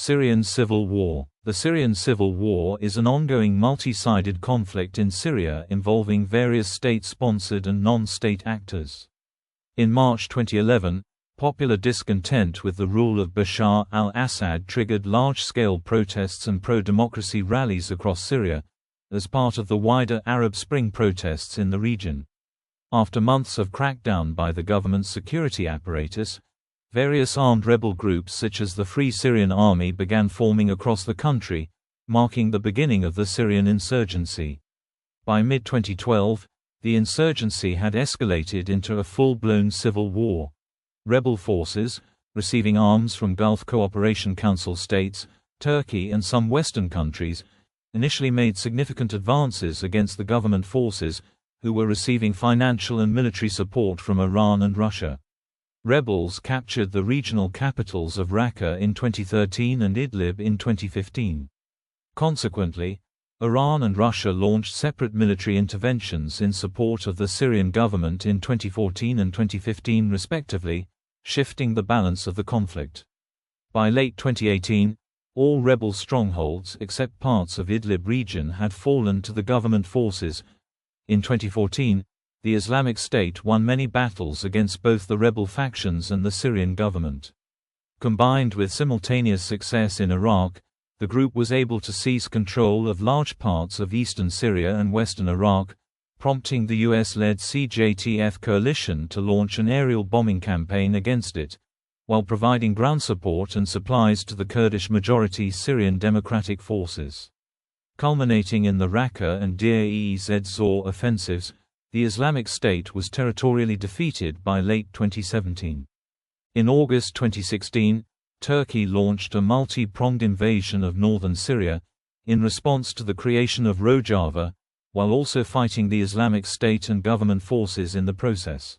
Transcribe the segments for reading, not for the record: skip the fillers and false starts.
Syrian Civil War. The Syrian Civil War is an ongoing multi-sided conflict in Syria involving various state-sponsored and non-state actors. In March 2011, popular discontent with the rule of Bashar al-Assad triggered large-scale protests and pro-democracy rallies across Syria, as part of the wider Arab Spring protests in the region. After months of crackdown by the government's security apparatus, various armed rebel groups such as the Free Syrian Army began forming across the country, marking the beginning of the Syrian insurgency. By mid-2012, the insurgency had escalated into a full-blown civil war. Rebel forces, receiving arms from Gulf Cooperation Council states, Turkey and some Western countries, initially made significant advances against the government forces, who were receiving financial and military support from Iran and Russia. Rebels captured the regional capitals of Raqqa in 2013 and Idlib in 2015. Consequently, Iran and Russia launched separate military interventions in support of the Syrian government in 2014 and 2015 respectively, shifting the balance of the conflict. By late 2018, all rebel strongholds except parts of Idlib region had fallen to the government forces. In 2014, the Islamic State won many battles against both the rebel factions and the Syrian government. Combined with simultaneous success in Iraq, the group was able to seize control of large parts of eastern Syria and western Iraq, prompting the US-led CJTF coalition to launch an aerial bombing campaign against it, while providing ground support and supplies to the Kurdish-majority Syrian Democratic Forces. Culminating in the Raqqa and Deir ez-Zor offensives, the Islamic State was territorially defeated by late 2017. In August 2016, Turkey launched a multi-pronged invasion of northern Syria, in response to the creation of Rojava, while also fighting the Islamic State and government forces in the process.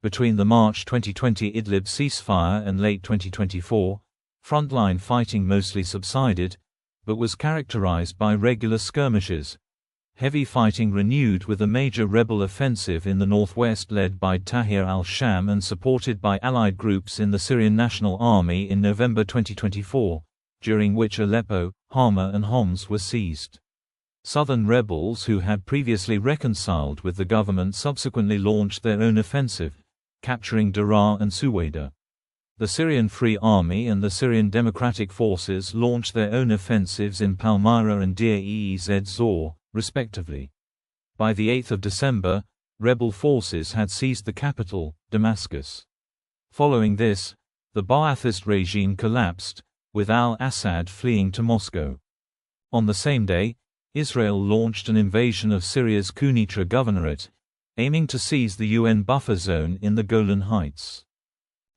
Between the March 2020 Idlib ceasefire and late 2024, frontline fighting mostly subsided, but was characterized by regular skirmishes. Heavy fighting renewed with a major rebel offensive in the northwest led by Tahrir al-Sham and supported by allied groups in the Syrian National Army in November 2024, during which Aleppo, Hama and Homs were seized. Southern rebels who had previously reconciled with the government subsequently launched their own offensive, capturing Daraa and Suwaida. The Syrian Free Army and the Syrian Democratic Forces launched their own offensives in Palmyra and Deir ez-Zor, respectively. By the 8th of December, rebel forces had seized the capital, Damascus. Following this, the Ba'athist regime collapsed, with al-Assad fleeing to Moscow. On the same day, Israel launched an invasion of Syria's Quneitra Governorate, aiming to seize the UN buffer zone in the Golan Heights.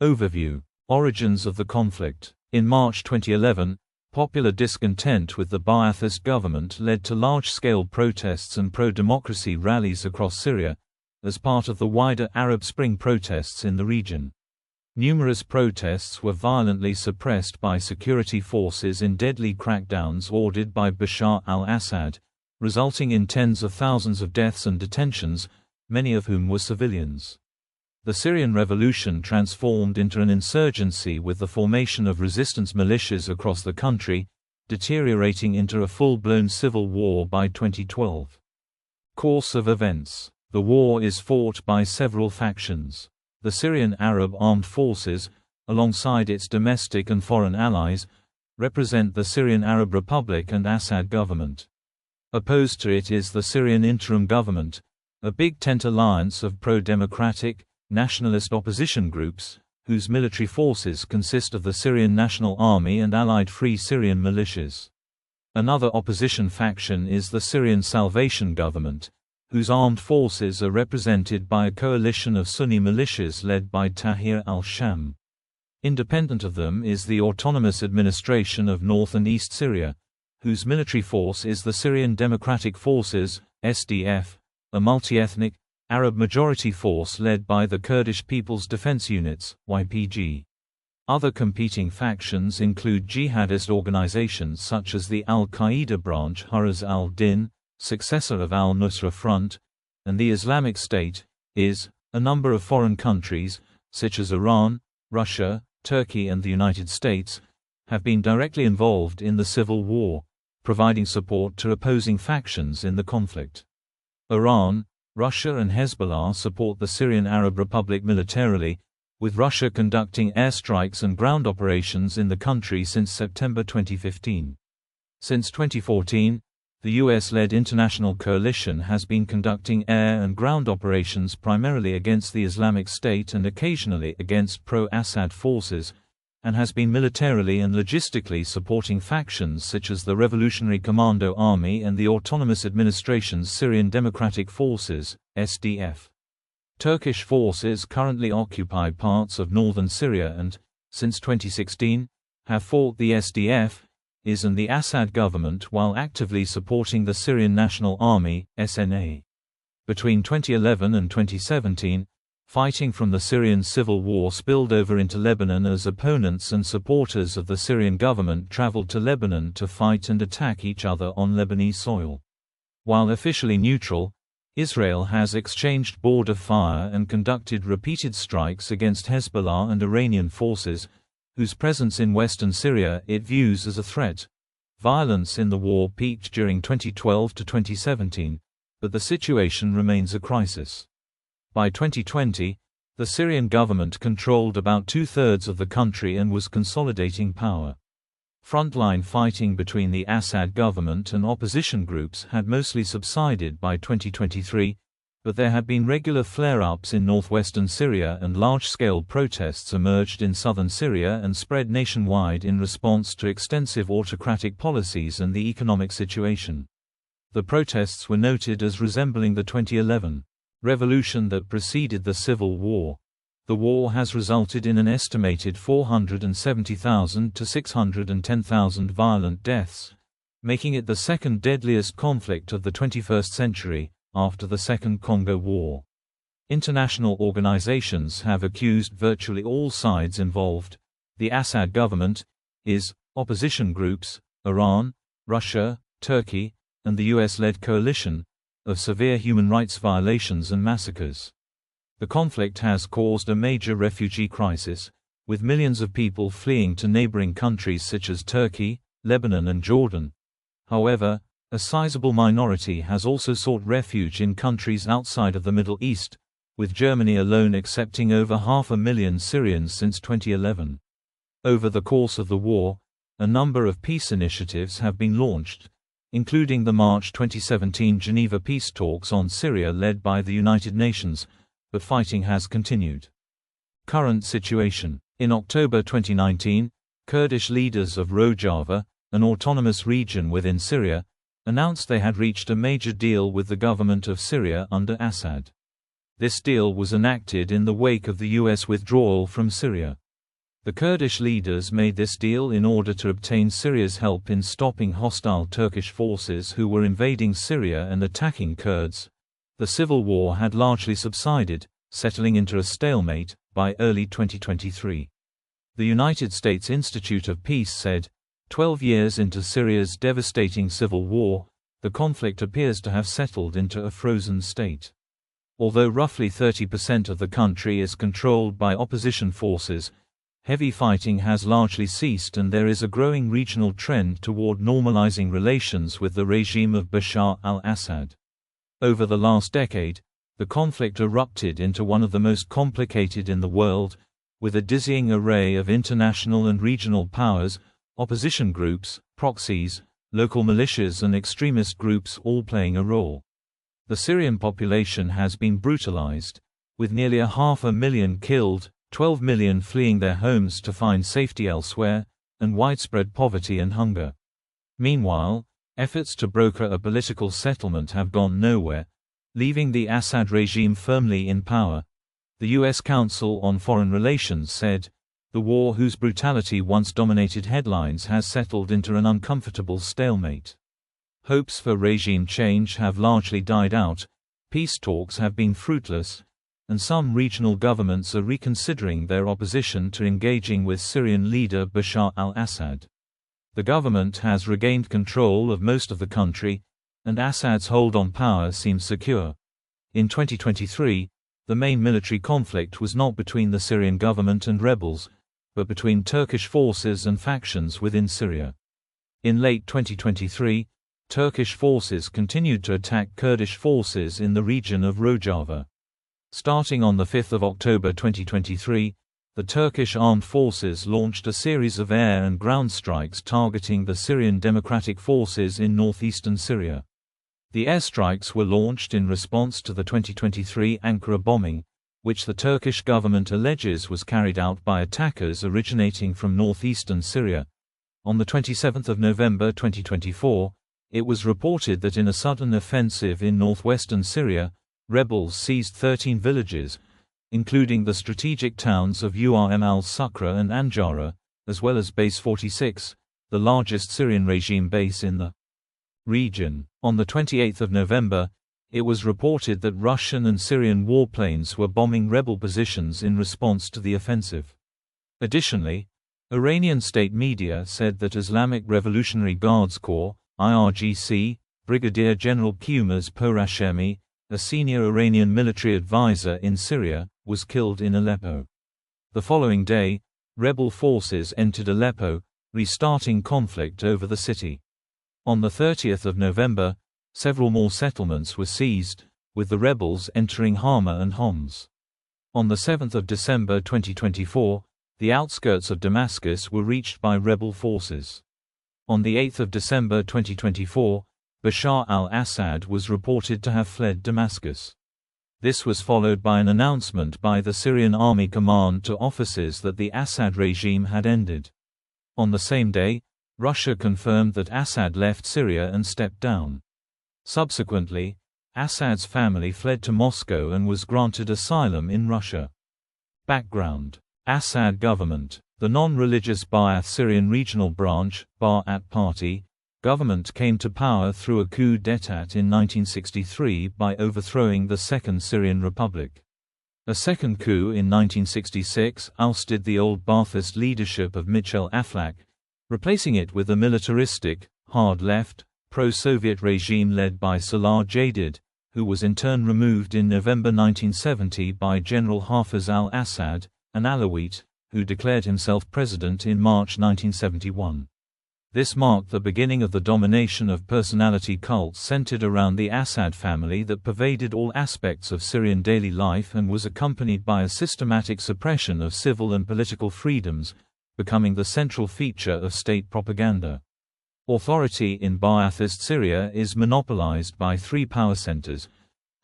Overview. Origins of the conflict. In March 2011, popular discontent with the Ba'athist government led to large-scale protests and pro-democracy rallies across Syria, as part of the wider Arab Spring protests in the region. Numerous protests were violently suppressed by security forces in deadly crackdowns ordered by Bashar al-Assad, resulting in tens of thousands of deaths and detentions, many of whom were civilians. The Syrian revolution transformed into an insurgency with the formation of resistance militias across the country, deteriorating into a full-blown civil war by 2012. Course of events. The war is fought by several factions. The Syrian Arab Armed Forces, alongside its domestic and foreign allies, represent the Syrian Arab Republic and Assad government. Opposed to it is the Syrian Interim Government, a big tent alliance of pro-democratic, nationalist opposition groups, whose military forces consist of the Syrian National Army and allied Free Syrian militias. Another opposition faction is the Syrian Salvation Government, whose armed forces are represented by a coalition of Sunni militias led by Tahrir al-Sham. Independent of them is the Autonomous Administration of North and East Syria, whose military force is the Syrian Democratic Forces, SDF, a multi-ethnic, Arab-majority force led by the Kurdish People's Defense Units, YPG. Other competing factions include jihadist organizations such as the al-Qaeda branch Hurraz al-Din, successor of al-Nusra Front, and the Islamic State, a number of foreign countries, such as Iran, Russia, Turkey and the United States, have been directly involved in the civil war, providing support to opposing factions in the conflict. Iran, Russia and Hezbollah support the Syrian Arab Republic militarily, with Russia conducting airstrikes and ground operations in the country since September 2015. Since 2014, the US-led international coalition has been conducting air and ground operations primarily against the Islamic State and occasionally against pro-Assad forces, and has been militarily and logistically supporting factions such as the Revolutionary Commando Army and the Autonomous Administration's Syrian Democratic Forces, SDF. Turkish forces currently occupy parts of northern Syria and, since 2016, have fought the SDF, IS and the Assad government while actively supporting the Syrian National Army, SNA. Between 2011 and 2017, fighting from the Syrian civil war spilled over into Lebanon as opponents and supporters of the Syrian government traveled to Lebanon to fight and attack each other on Lebanese soil. While officially neutral, Israel has exchanged border fire and conducted repeated strikes against Hezbollah and Iranian forces, whose presence in western Syria it views as a threat. Violence in the war peaked during 2012 to 2017, but the situation remains a crisis. By 2020, the Syrian government controlled about two-thirds of the country and was consolidating power. Frontline fighting between the Assad government and opposition groups had mostly subsided by 2023, but there had been regular flare-ups in northwestern Syria and large-scale protests emerged in southern Syria and spread nationwide in response to extensive autocratic policies and the economic situation. The protests were noted as resembling the 2011 revolution that preceded the civil war. The war has resulted in an estimated 470,000 to 610,000 violent deaths, making it the second deadliest conflict of the 21st century, after the Second Congo War. International organizations have accused virtually all sides involved, the Assad government, IS, opposition groups, Iran, Russia, Turkey, and the US-led coalition, of severe human rights violations and massacres. The conflict has caused a major refugee crisis, with millions of people fleeing to neighboring countries such as Turkey, Lebanon and Jordan. However, a sizable minority has also sought refuge in countries outside of the Middle East, with Germany alone accepting over 500,000 Syrians since 2011. Over the course of the war, a number of peace initiatives have been launched, including the March 2017 Geneva peace talks on Syria led by the United Nations, but fighting has continued. Current situation. In October 2019, Kurdish leaders of Rojava, an autonomous region within Syria, announced they had reached a major deal with the government of Syria under Assad. This deal was enacted in the wake of the US withdrawal from Syria. The Kurdish leaders made this deal in order to obtain Syria's help in stopping hostile Turkish forces who were invading Syria and attacking Kurds. The civil war had largely subsided, settling into a stalemate, by early 2023. The United States Institute of Peace said, 12 years into Syria's devastating civil war, the conflict appears to have settled into a frozen state. Although roughly 30% of the country is controlled by opposition forces, heavy fighting has largely ceased and there is a growing regional trend toward normalizing relations with the regime of Bashar al-Assad. Over the last decade, the conflict erupted into one of the most complicated in the world, with a dizzying array of international and regional powers, opposition groups, proxies, local militias and extremist groups all playing a role. The Syrian population has been brutalized, with nearly 500,000 killed, 12 million fleeing their homes to find safety elsewhere, and widespread poverty and hunger. Meanwhile, efforts to broker a political settlement have gone nowhere, leaving the Assad regime firmly in power. The U.S. Council on Foreign Relations said, "The war whose brutality once dominated headlines has settled into an uncomfortable stalemate. Hopes for regime change have largely died out, peace talks have been fruitless, and some regional governments are reconsidering their opposition to engaging with Syrian leader Bashar al-Assad. The government has regained control of most of the country, and Assad's hold on power seems secure." In 2023, the main military conflict was not between the Syrian government and rebels, but between Turkish forces and factions within Syria. In late 2023, Turkish forces continued to attack Kurdish forces in the region of Rojava. Starting on 5 October 2023, the Turkish armed forces launched a series of air and ground strikes targeting the Syrian Democratic Forces in northeastern Syria. The airstrikes were launched in response to the 2023 Ankara bombing, which the Turkish government alleges was carried out by attackers originating from northeastern Syria. On 27 November 2024, it was reported that in a sudden offensive in northwestern Syria, rebels seized 13 villages, including the strategic towns of al-Sukra and Anjara, as well as Base 46, the largest Syrian regime base in the region. On 28 November, it was reported that Russian and Syrian warplanes were bombing rebel positions in response to the offensive. Additionally, Iranian state media said that Islamic Revolutionary Guards Corps, IRGC, Brigadier General Qumars Porashemi, a senior Iranian military advisor in Syria, was killed in Aleppo. The following day, rebel forces entered Aleppo, restarting conflict over the city. On 30 November, several more settlements were seized, with the rebels entering Hama and Homs. On 7 December 2024, the outskirts of Damascus were reached by rebel forces. On 8 December 2024, Bashar al-Assad was reported to have fled Damascus. This was followed by an announcement by the Syrian army command to officers that the Assad regime had ended. On the same day, Russia confirmed that Assad left Syria and stepped down. Subsequently, Assad's family fled to Moscow and was granted asylum in Russia. Background: Assad government. The non-religious Ba'ath Syrian regional branch, Ba'ath Party, government came to power through a coup d'état in 1963 by overthrowing the Second Syrian Republic. A second coup in 1966 ousted the old Ba'athist leadership of Michel Aflaq, replacing it with a militaristic, hard-left, pro-Soviet regime led by Salah Jadid, who was in turn removed in November 1970 by General Hafez al-Assad, an Alawite, who declared himself president in March 1971. This marked the beginning of the domination of personality cults centered around the Assad family that pervaded all aspects of Syrian daily life and was accompanied by a systematic suppression of civil and political freedoms, becoming the central feature of state propaganda. Authority in Ba'athist Syria is monopolized by three power centers: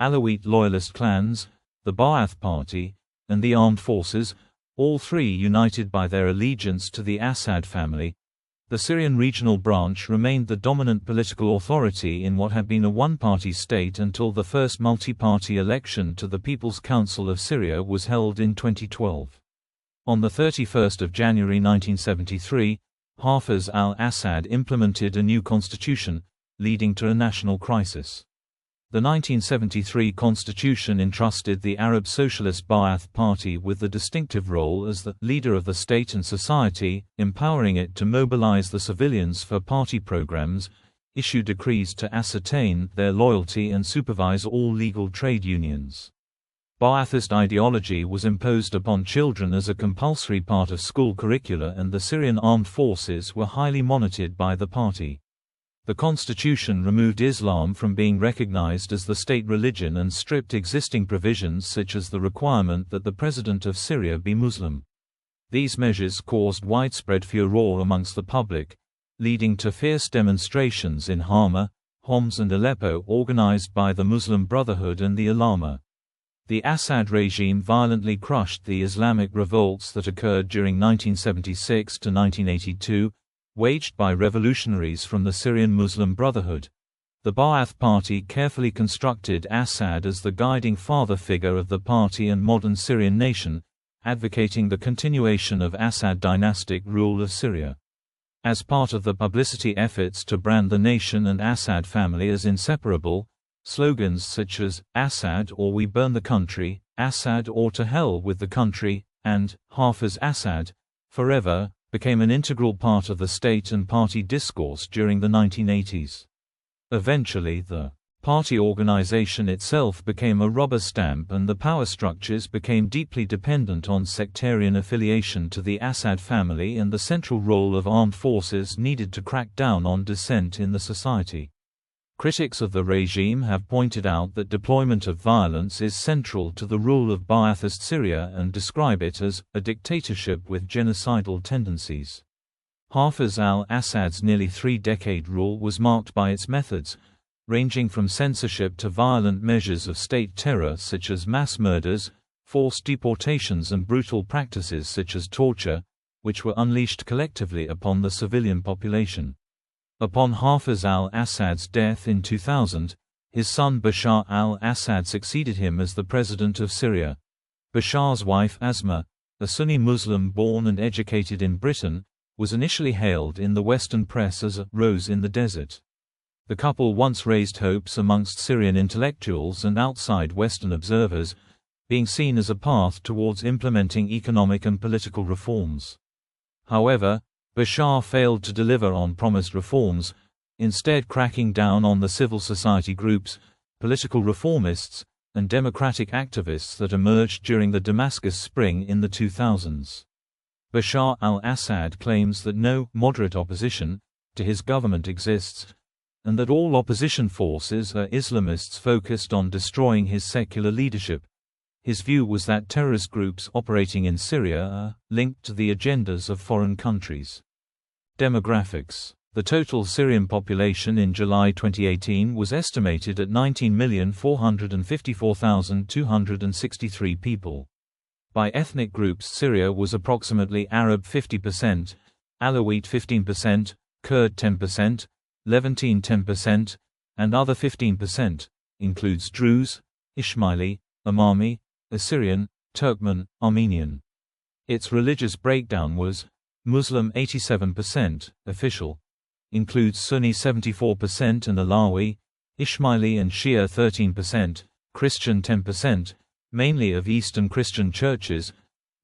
Alawite loyalist clans, the Ba'ath Party, and the armed forces, all three united by their allegiance to the Assad family. The Syrian regional branch remained the dominant political authority in what had been a one-party state until the first multi-party election to the People's Council of Syria was held in 2012. On 31 January 1973, Hafez al-Assad implemented a new constitution, leading to a national crisis. The 1973 constitution entrusted the Arab Socialist Ba'ath Party with the distinctive role as the leader of the state and society, empowering it to mobilize the civilians for party programs, issue decrees to ascertain their loyalty and supervise all legal trade unions. Ba'athist ideology was imposed upon children as a compulsory part of school curricula, and the Syrian armed forces were highly monitored by the party. The constitution removed Islam from being recognized as the state religion and stripped existing provisions such as the requirement that the president of Syria be Muslim. These measures caused widespread furor amongst the public, leading to fierce demonstrations in Hama, Homs and Aleppo organized by the Muslim Brotherhood and the Ulama. The Assad regime violently crushed the Islamic revolts that occurred during 1976 to 1982, waged by revolutionaries from the Syrian Muslim Brotherhood. The Ba'ath Party carefully constructed Assad as the guiding father figure of the party and modern Syrian nation, advocating the continuation of Assad dynastic rule of Syria. As part of the publicity efforts to brand the nation and Assad family as inseparable, slogans such as "Assad or we burn the country," "Assad or to hell with the country," and "Hafez Assad forever" became an integral part of the state and party discourse during the 1980s. Eventually the Party organization itself became a rubber stamp and the power structures became deeply dependent on sectarian affiliation to the Assad family and the central role of armed forces needed to crack down on dissent in the society. Critics of the regime have pointed out that deployment of violence is central to the rule of Ba'athist Syria and describe it as a dictatorship with genocidal tendencies. Hafez al-Assad's nearly three-decade rule was marked by its methods, ranging from censorship to violent measures of state terror such as mass murders, forced deportations and brutal practices such as torture, which were unleashed collectively upon the civilian population. Upon Hafez al-Assad's death in 2000, his son Bashar al-Assad succeeded him as the president of Syria. Bashar's wife Asma, a Sunni Muslim born and educated in Britain, was initially hailed in the Western press as a rose in the desert. The couple once raised hopes amongst Syrian intellectuals and outside Western observers, being seen as a path towards implementing economic and political reforms. However, Bashar failed to deliver on promised reforms, instead cracking down on the civil society groups, political reformists, and democratic activists that emerged during the Damascus Spring in the 2000s. Bashar al-Assad claims that no moderate opposition to his government exists, and that all opposition forces are Islamists focused on destroying his secular leadership. His view was that terrorist groups operating in Syria are linked to the agendas of foreign countries. Demographics. The total Syrian population in July 2018 was estimated at 19,454,263 people. By ethnic groups, Syria was approximately Arab 50%, Alawite 15%, Kurd 10%, Levantine 10%, and other 15%, includes Druze, Ismaili, Amami, Assyrian, Turkmen, Armenian. Its religious breakdown was Muslim 87%, official, includes Sunni 74% and Alawi, Ismaili and Shia 13%, Christian 10%, mainly of Eastern Christian churches,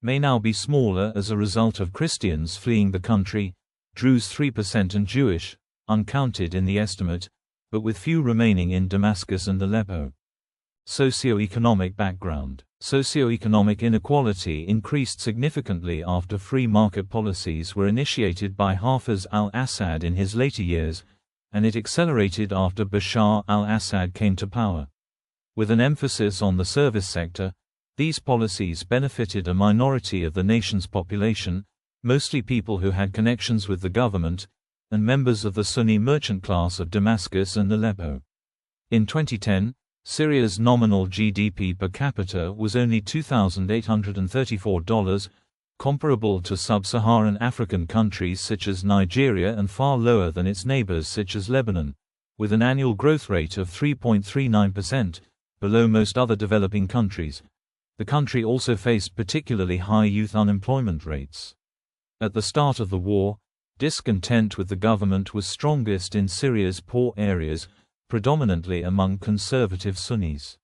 may now be smaller as a result of Christians fleeing the country, Druze 3% and Jewish, uncounted in the estimate, but with few remaining in Damascus and Aleppo. Socioeconomic background. Socioeconomic inequality increased significantly after free market policies were initiated by Hafez al-Assad in his later years, and it accelerated after Bashar al-Assad came to power. With an emphasis on the service sector, these policies benefited a minority of the nation's population, mostly people who had connections with the government, and members of the Sunni merchant class of Damascus and Aleppo. In 2010, Syria's nominal GDP per capita was only $2,834, comparable to sub-Saharan African countries such as Nigeria and far lower than its neighbors such as Lebanon, with an annual growth rate of 3.39%, below most other developing countries. The country also faced particularly high youth unemployment rates. At the start of the war, discontent with the government was strongest in Syria's poor areas, predominantly among conservative Sunnis.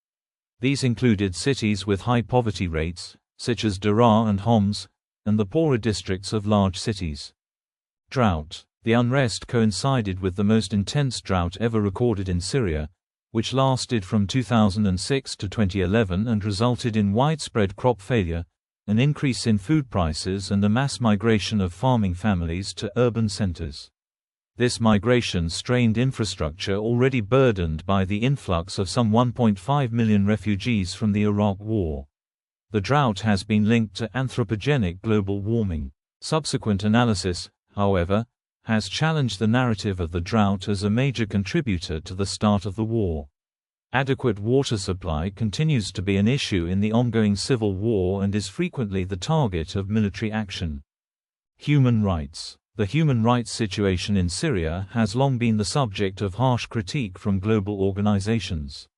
These included cities with high poverty rates, such as Drought and Homs, and the poorer districts of large cities. Drought. The unrest coincided with the most intense drought ever recorded in Syria, which lasted from 2006 to 2011 and resulted in widespread crop failure, an increase in food prices and the mass migration of farming families to urban centers. This migration strained infrastructure already burdened by the influx of some 1.5 million refugees from the Iraq War. The drought has been linked to anthropogenic global warming. Subsequent analysis, however, has challenged the narrative of the drought as a major contributor to the start of the war. Adequate water supply continues to be an issue in the ongoing civil war and is frequently the target of military action. Human rights. The human rights situation in Syria has long been the subject of harsh critique from global organizations.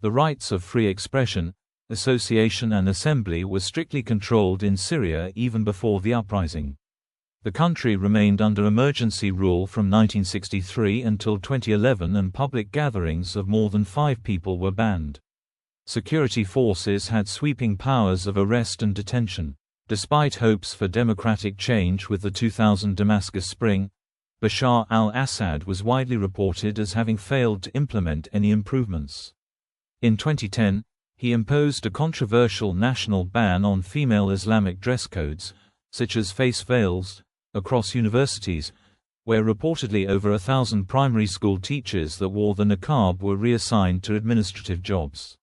The rights of free expression, association and assembly were strictly controlled in Syria even before the uprising. The country remained under emergency rule from 1963 until 2011 and public gatherings of more than 5 people were banned. Security forces had sweeping powers of arrest and detention. Despite hopes for democratic change with the 2000 Damascus Spring, Bashar al-Assad was widely reported as having failed to implement any improvements. In 2010, he imposed a controversial national ban on female Islamic dress codes, such as face veils, across universities, where reportedly over 1,000 primary school teachers that wore the niqab were reassigned to administrative jobs.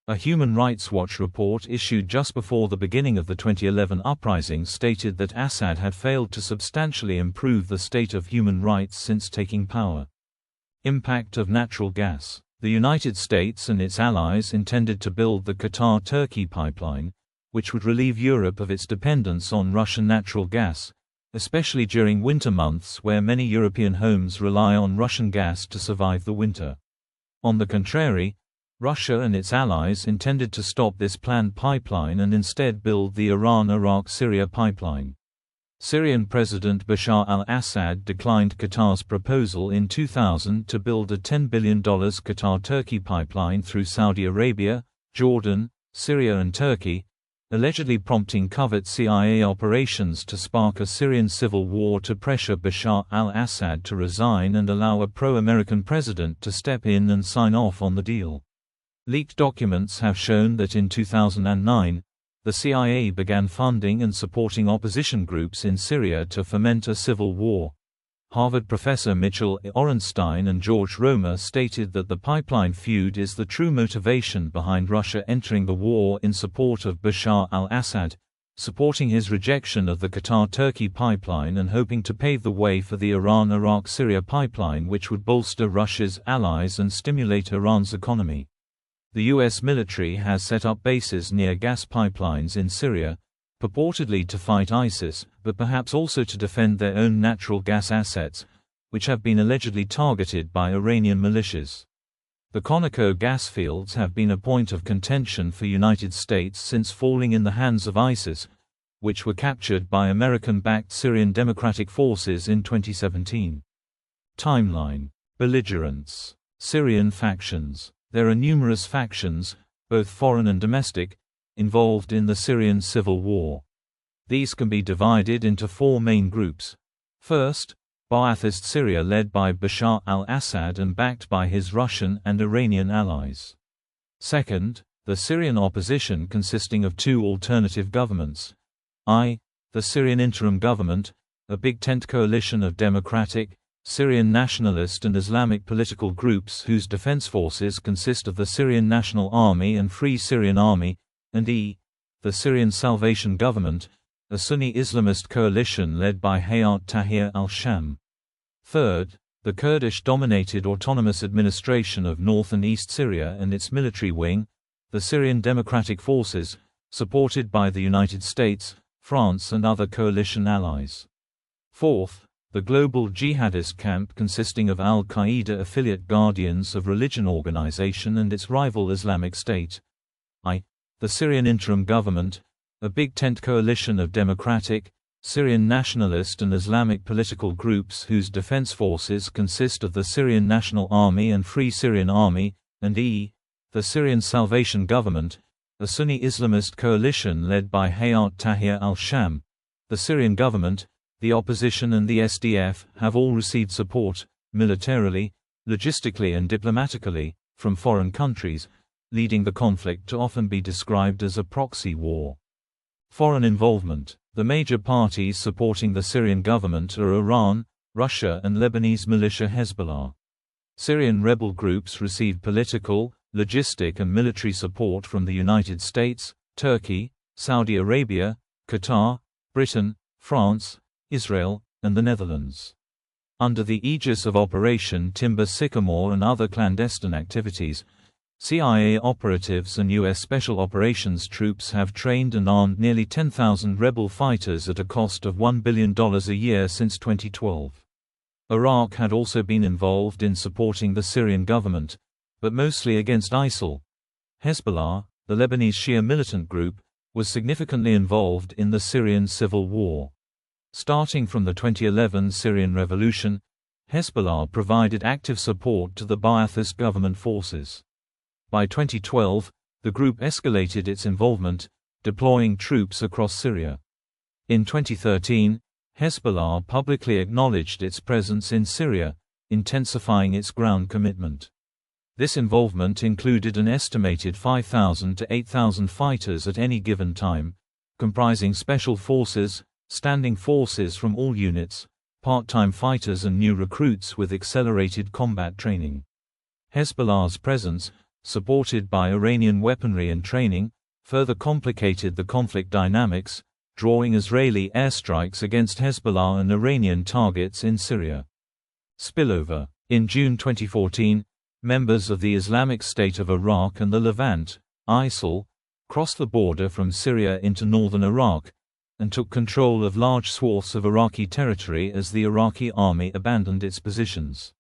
A Human Rights Watch report issued just before the beginning of the 2011 uprising stated that Assad had failed to substantially improve the state of human rights since taking power. Impact of natural gas. The United States and its allies intended to build the Qatar-Turkey pipeline, which would relieve Europe of its dependence on Russian natural gas, especially during winter months where many European homes rely on Russian gas to survive the winter. On the contrary, Russia and its allies intended to stop this planned pipeline and instead build the Iran-Iraq-Syria pipeline. Syrian President Bashar al-Assad declined Qatar's proposal in 2000 to build a $10 billion Qatar-Turkey pipeline through Saudi Arabia, Jordan, Syria and Turkey, allegedly prompting covert CIA operations to spark a Syrian civil war to pressure Bashar al-Assad to resign and allow a pro-American president to step in and sign off on the deal. Leaked documents have shown that in 2009, the CIA began funding and supporting opposition groups in Syria to foment a civil war. Harvard professor Mitchell Orenstein and George Romer stated that the pipeline feud is the true motivation behind Russia entering the war in support of Bashar al-Assad, supporting his rejection of the Qatar-Turkey pipeline and hoping to pave the way for the Iran-Iraq-Syria pipeline, which would bolster Russia's allies and stimulate Iran's economy. The U.S. military has set up bases near gas pipelines in Syria, purportedly to fight ISIS, but perhaps also to defend their own natural gas assets, which have been allegedly targeted by Iranian militias. The Conoco gas fields have been a point of contention for United States since falling in the hands of ISIS, which were captured by American-backed Syrian Democratic Forces in 2017. Timeline. Belligerents. Syrian factions. There are numerous factions, both foreign and domestic, involved in the Syrian civil war. These can be divided into four main groups. First, Ba'athist Syria led by Bashar al-Assad and backed by his Russian and Iranian allies. Second, the Syrian opposition consisting of two alternative governments. The Syrian interim government, a big tent coalition of democratic, Syrian nationalist and Islamic political groups whose defense forces consist of the Syrian National Army and Free Syrian Army, and the Syrian Salvation Government, a Sunni Islamist coalition led by Hayat Tahrir al-Sham. Third, the Kurdish-dominated autonomous administration of North and East Syria and its military wing, the Syrian Democratic Forces, supported by the United States, France and other coalition allies. Fourth, the global jihadist camp consisting of al-Qaeda affiliate Guardians of Religion organization and its rival Islamic State. The Syrian interim government, a big tent coalition of democratic, Syrian nationalist and Islamic political groups whose defense forces consist of the Syrian National Army and Free Syrian Army, and the Syrian Salvation Government, a Sunni Islamist coalition led by Hayat Tahrir al-Sham. The Syrian government, the opposition and the SDF have all received support, militarily, logistically and diplomatically, from foreign countries, leading the conflict to often be described as a proxy war. Foreign involvement. The major parties supporting the Syrian government are Iran, Russia and Lebanese militia Hezbollah. Syrian rebel groups receive political, logistic and military support from the United States, Turkey, Saudi Arabia, Qatar, Britain, France, Israel, and the Netherlands. Under the aegis of Operation Timber Sycamore and other clandestine activities, CIA operatives and U.S. Special Operations troops have trained and armed nearly 10,000 rebel fighters at a cost of $1 billion a year since 2012. Iraq had also been involved in supporting the Syrian government, but mostly against ISIL. Hezbollah, the Lebanese Shia militant group, was significantly involved in the Syrian civil war. Starting from the 2011 Syrian revolution, Hezbollah provided active support to the Ba'athist government forces. By 2012, the group escalated its involvement, deploying troops across Syria. In 2013, Hezbollah publicly acknowledged its presence in Syria, intensifying its ground commitment. This involvement included an estimated 5,000 to 8,000 fighters at any given time, comprising special forces, standing forces from all units, part-time fighters and new recruits with accelerated combat training. Hezbollah's presence, supported by Iranian weaponry and training, further complicated the conflict dynamics, drawing Israeli airstrikes against Hezbollah and Iranian targets in Syria. Spillover. In June 2014, members of the Islamic State of Iraq and the Levant, ISIL, crossed the border from Syria into northern Iraq, and took control of large swaths of Iraqi territory as the Iraqi army abandoned its positions.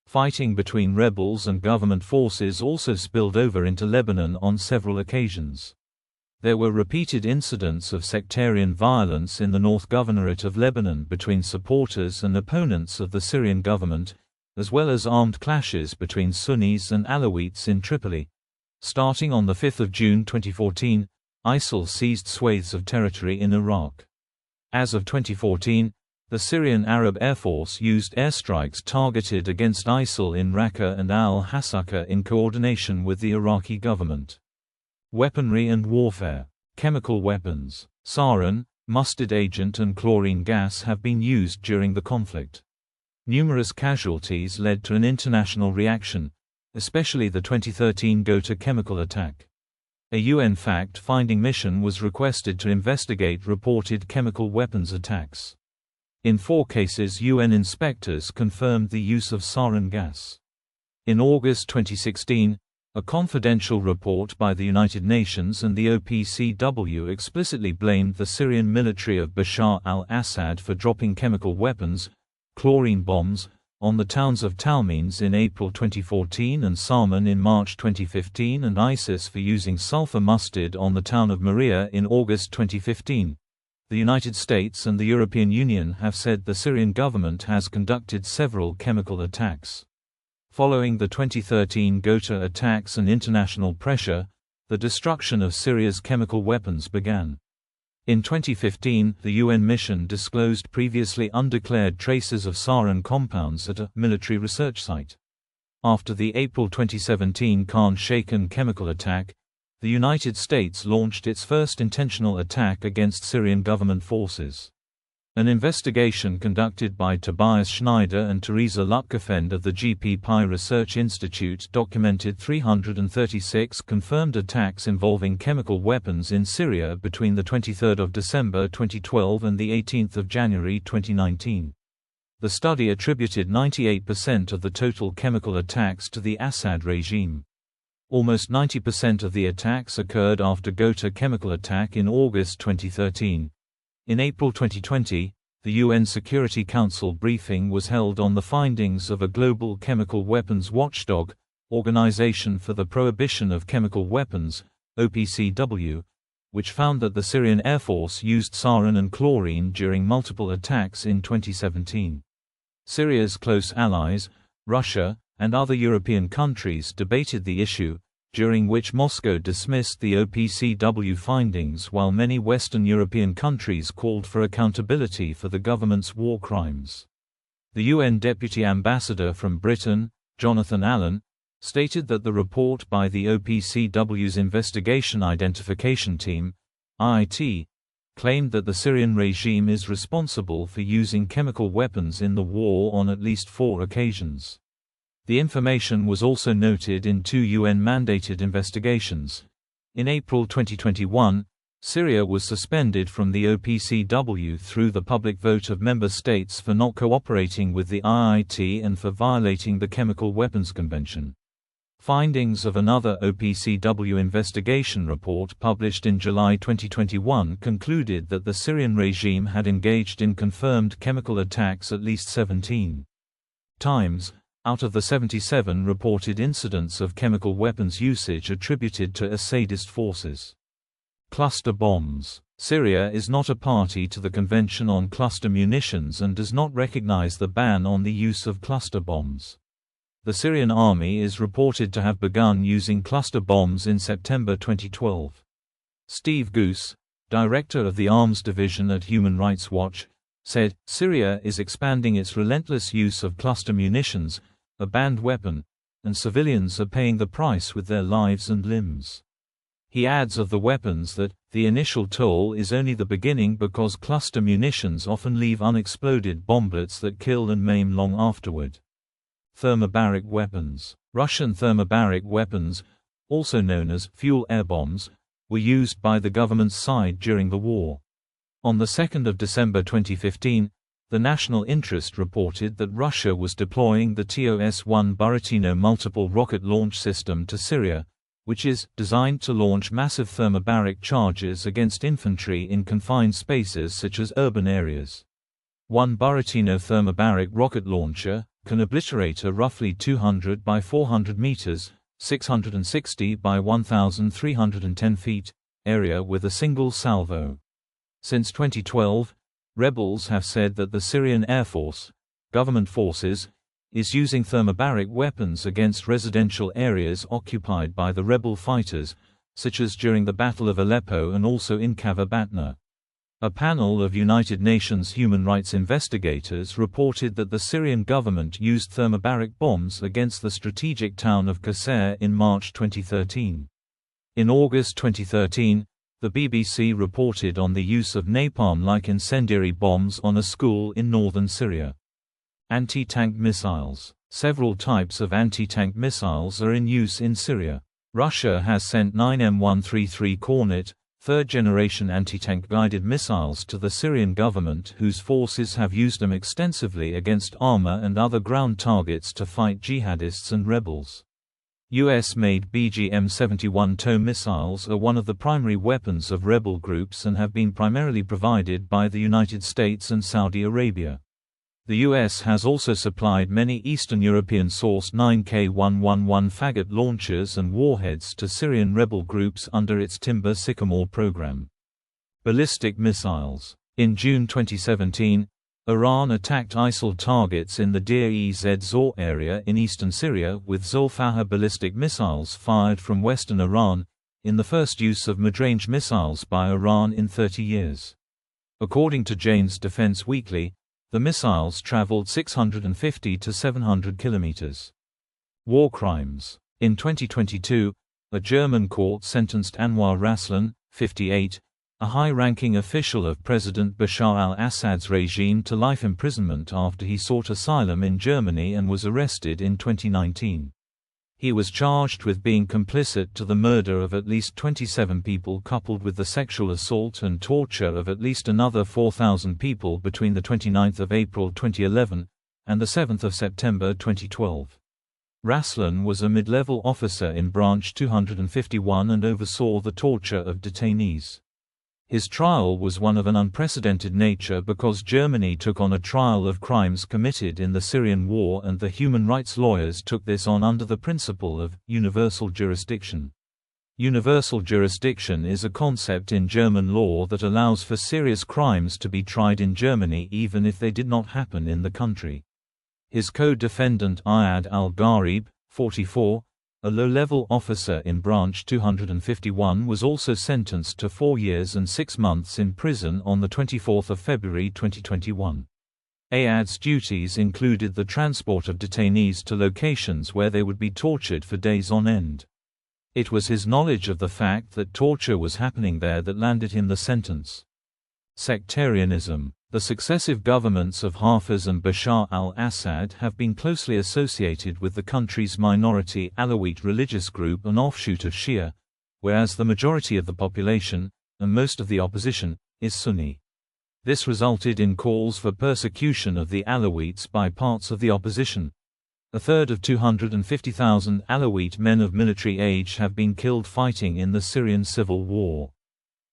Fighting between rebels and government forces also spilled over into Lebanon on several occasions. There were repeated incidents of sectarian violence in the North Governorate of Lebanon between supporters and opponents of the Syrian government, as well as armed clashes between Sunnis and Alawites in Tripoli. Starting on 5 June 2014, ISIL seized swathes of territory in Iraq. As of 2014, the Syrian Arab Air Force used airstrikes targeted against ISIL in Raqqa and al-Hasaka in coordination with the Iraqi government. Weaponry and warfare. Chemical weapons, sarin, mustard agent and chlorine gas have been used during the conflict. Numerous casualties led to an international reaction, especially the 2013 Ghouta chemical attack. A UN fact-finding mission was requested to investigate reported chemical weapons attacks. In 4 cases, UN inspectors confirmed the use of sarin gas. In August 2016, a confidential report by the United Nations and the OPCW explicitly blamed the Syrian military of Bashar al-Assad for dropping chemical weapons, chlorine bombs, on the towns of Talmenes in April 2014 and Salman in March 2015, and ISIS for using sulfur mustard on the town of Maria in August 2015. The United States and the European Union have said the Syrian government has conducted several chemical attacks. Following the 2013 Ghouta attacks and international pressure, the destruction of Syria's chemical weapons began. In 2015, the UN mission disclosed previously undeclared traces of sarin compounds at a military research site. After the April 2017 Khan Sheikhan chemical attack, the United States launched its first intentional attack against Syrian government forces. An investigation conducted by Tobias Schneider and Teresa Lutgefend of the GP-Pi Research Institute documented 336 confirmed attacks involving chemical weapons in Syria between 23 December 2012 and 18 January 2019. The study attributed 98% of the total chemical attacks to the Assad regime. Almost 90% of the attacks occurred after Ghouta chemical attack in August 2013. In April 2020, the UN Security Council briefing was held on the findings of a global chemical weapons watchdog, Organization for the Prohibition of Chemical Weapons, OPCW, which found that the Syrian Air Force used sarin and chlorine during multiple attacks in 2017. Syria's close allies, Russia, and other European countries debated the issue, during which Moscow dismissed the OPCW findings while many Western European countries called for accountability for the government's war crimes. The UN Deputy Ambassador from Britain, Jonathan Allen, stated that the report by the OPCW's Investigation Identification Team, IIT, claimed that the Syrian regime is responsible for using chemical weapons in the war on at least 4 occasions. The information was also noted in 2 UN-mandated investigations. In April 2021, Syria was suspended from the OPCW through the public vote of member states for not cooperating with the IIT and for violating the Chemical Weapons Convention. Findings of another OPCW investigation report published in July 2021 concluded that the Syrian regime had engaged in confirmed chemical attacks at least 17 times, out of the 77 reported incidents of chemical weapons usage attributed to Assadist forces. Cluster bombs. Syria is not a party to the Convention on Cluster Munitions and does not recognize the ban on the use of cluster bombs. The Syrian army is reported to have begun using cluster bombs in September 2012. Steve Goose, director of the Arms Division at Human Rights Watch, said, Syria is expanding its relentless use of cluster munitions, a banned weapon, and civilians are paying the price with their lives and limbs. He adds of the weapons that, the initial toll is only the beginning because cluster munitions often leave unexploded bomblets that kill and maim long afterward. Thermobaric weapons. Russian thermobaric weapons, also known as fuel air bombs, were used by the government's side during the war. On 2 December 2015, the National Interest reported that Russia was deploying the TOS-1 Buratino multiple rocket launch system to Syria, which is designed to launch massive thermobaric charges against infantry in confined spaces such as urban areas. One Buratino thermobaric rocket launcher can obliterate a roughly 200 by 400 meters, 660 by 1,310 feet, area with a single salvo. Since 2012, rebels have said that the Syrian Air Force, government forces, is using thermobaric weapons against residential areas occupied by the rebel fighters, such as during the Battle of Aleppo and also in Kavabatna. A panel of United Nations human rights investigators reported that the Syrian government used thermobaric bombs against the strategic town of Qusayr in March 2013. In August 2013, the BBC reported on the use of napalm-like incendiary bombs on a school in northern Syria. Anti-tank missiles. Several types of anti-tank missiles are in use in Syria. Russia has sent 9 M133 Kornet, third-generation anti-tank guided missiles to the Syrian government, whose forces have used them extensively against armor and other ground targets to fight jihadists and rebels. US-made BGM-71 TOW missiles are one of the primary weapons of rebel groups and have been primarily provided by the United States and Saudi Arabia. The US has also supplied many Eastern European-sourced 9K111 Faggot launchers and warheads to Syrian rebel groups under its Timber Sycamore program. Ballistic missiles. In June 2017, Iran attacked ISIL targets in the Deir-ez-Zor area in eastern Syria with Zulfaha ballistic missiles fired from western Iran, in the first use of mid-range missiles by Iran in 30 years. According to Jane's Defense Weekly, the missiles traveled 650 to 700 kilometers. War crimes. In 2022, a German court sentenced Anwar Raslan, 58, a high-ranking official of President Bashar al-Assad's regime, to life imprisonment after he sought asylum in Germany and was arrested in 2019. He was charged with being complicit to the murder of at least 27 people coupled with the sexual assault and torture of at least another 4,000 people between 29 April 2011 and 7 September 2012. Raslan was a mid-level officer in Branch 251 and oversaw the torture of detainees. His trial was one of an unprecedented nature because Germany took on a trial of crimes committed in the Syrian war, and the human rights lawyers took this on under the principle of universal jurisdiction. Universal jurisdiction is a concept in German law that allows for serious crimes to be tried in Germany even if they did not happen in the country. His co-defendant Iyad al-Gharib, 44, a low-level officer in Branch 251, was also sentenced to 4 years and 6 months in prison on 24 February 2021. Iyad's duties included the transport of detainees to locations where they would be tortured for days on end. It was his knowledge of the fact that torture was happening there that landed him the sentence. Sectarianism. The successive governments of Hafez and Bashar al-Assad have been closely associated with the country's minority Alawite religious group, an offshoot of Shia, whereas the majority of the population, and most of the opposition, is Sunni. This resulted in calls for persecution of the Alawites by parts of the opposition. A third of 250,000 Alawite men of military age have been killed fighting in the Syrian civil war.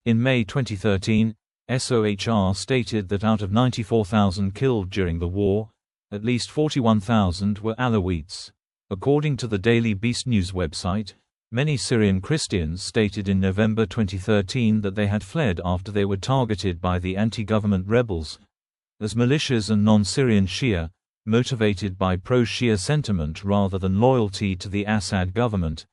In May 2013, SOHR stated that out of 94,000 killed during the war, at least 41,000 were Alawites. According to the Daily Beast news website, many Syrian Christians stated in November 2013 that they had fled after they were targeted by the anti-government rebels, as militias and non-Syrian Shia, motivated by pro-Shia sentiment rather than loyalty to the Assad government,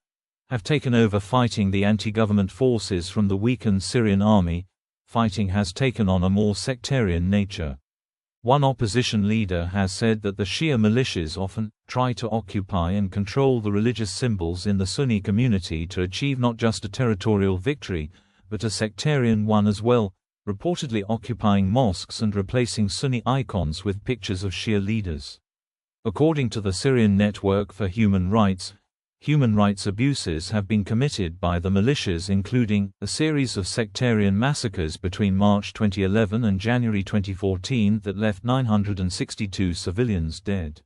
have taken over fighting the anti-government forces from the weakened Syrian army. Fighting has taken on a more sectarian nature. One opposition leader has said that the Shia militias often try to occupy and control the religious symbols in the Sunni community to achieve not just a territorial victory, but a sectarian one as well, reportedly occupying mosques and replacing Sunni icons with pictures of Shia leaders. According to the Syrian Network for Human Rights abuses have been committed by the militias, including a series of sectarian massacres between March 2011 and January 2014 that left 962 civilians dead.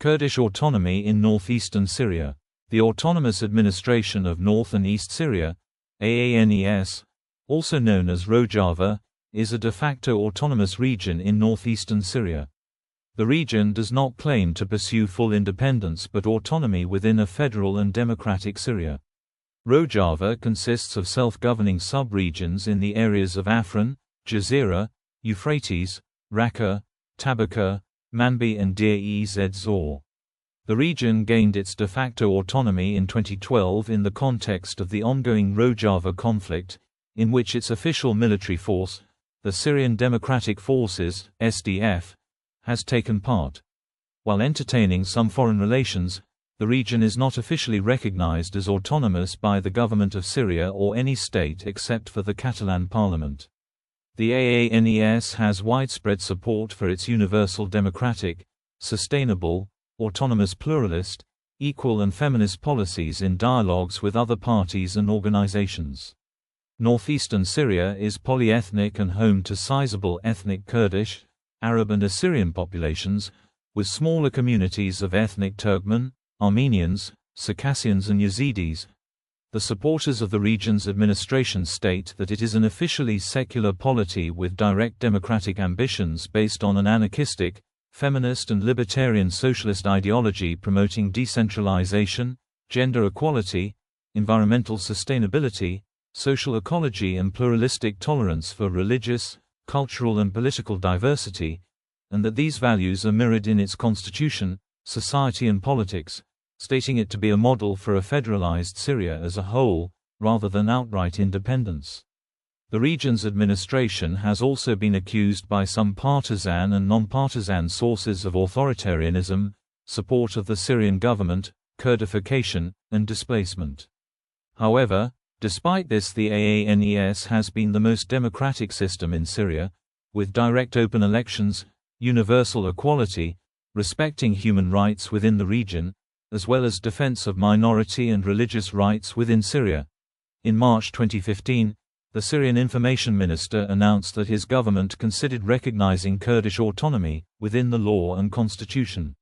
Kurdish autonomy in northeastern Syria. The Autonomous Administration of North and East Syria, AANES, also known as Rojava, is a de facto autonomous region in northeastern Syria. The region does not claim to pursue full independence but autonomy within a federal and democratic Syria. Rojava consists of self-governing sub-regions in the areas of Afrin, Jazira, Euphrates, Raqqa, Tabqa, Manbij and Deir-ez-Zor. The region gained its de facto autonomy in 2012 in the context of the ongoing Rojava conflict, in which its official military force, the Syrian Democratic Forces (SDF), has taken part. While entertaining some foreign relations, the region is not officially recognized as autonomous by the government of Syria or any state except for the Catalan parliament. The AANES has widespread support for its universal democratic, sustainable, autonomous pluralist, equal and feminist policies in dialogues with other parties and organizations. Northeastern Syria is polyethnic and home to sizable ethnic Kurdish, Arab and Assyrian populations, with smaller communities of ethnic Turkmen, Armenians, Circassians and Yazidis. The supporters of the region's administration state that it is an officially secular polity with direct democratic ambitions based on an anarchistic, feminist and libertarian socialist ideology promoting decentralization, gender equality, environmental sustainability, social ecology and pluralistic tolerance for religious, cultural and political diversity, and that these values are mirrored in its constitution, society and politics, stating it to be a model for a federalized Syria as a whole, rather than outright independence. The region's administration has also been accused by some partisan and non-partisan sources of authoritarianism, support of the Syrian government, Kurdification, and displacement. However, despite this, the AANES has been the most democratic system in Syria, with direct open elections, universal equality, respecting human rights within the region, as well as defense of minority and religious rights within Syria. In March 2015, the Syrian information minister announced that his government considered recognizing Kurdish autonomy within the law and constitution.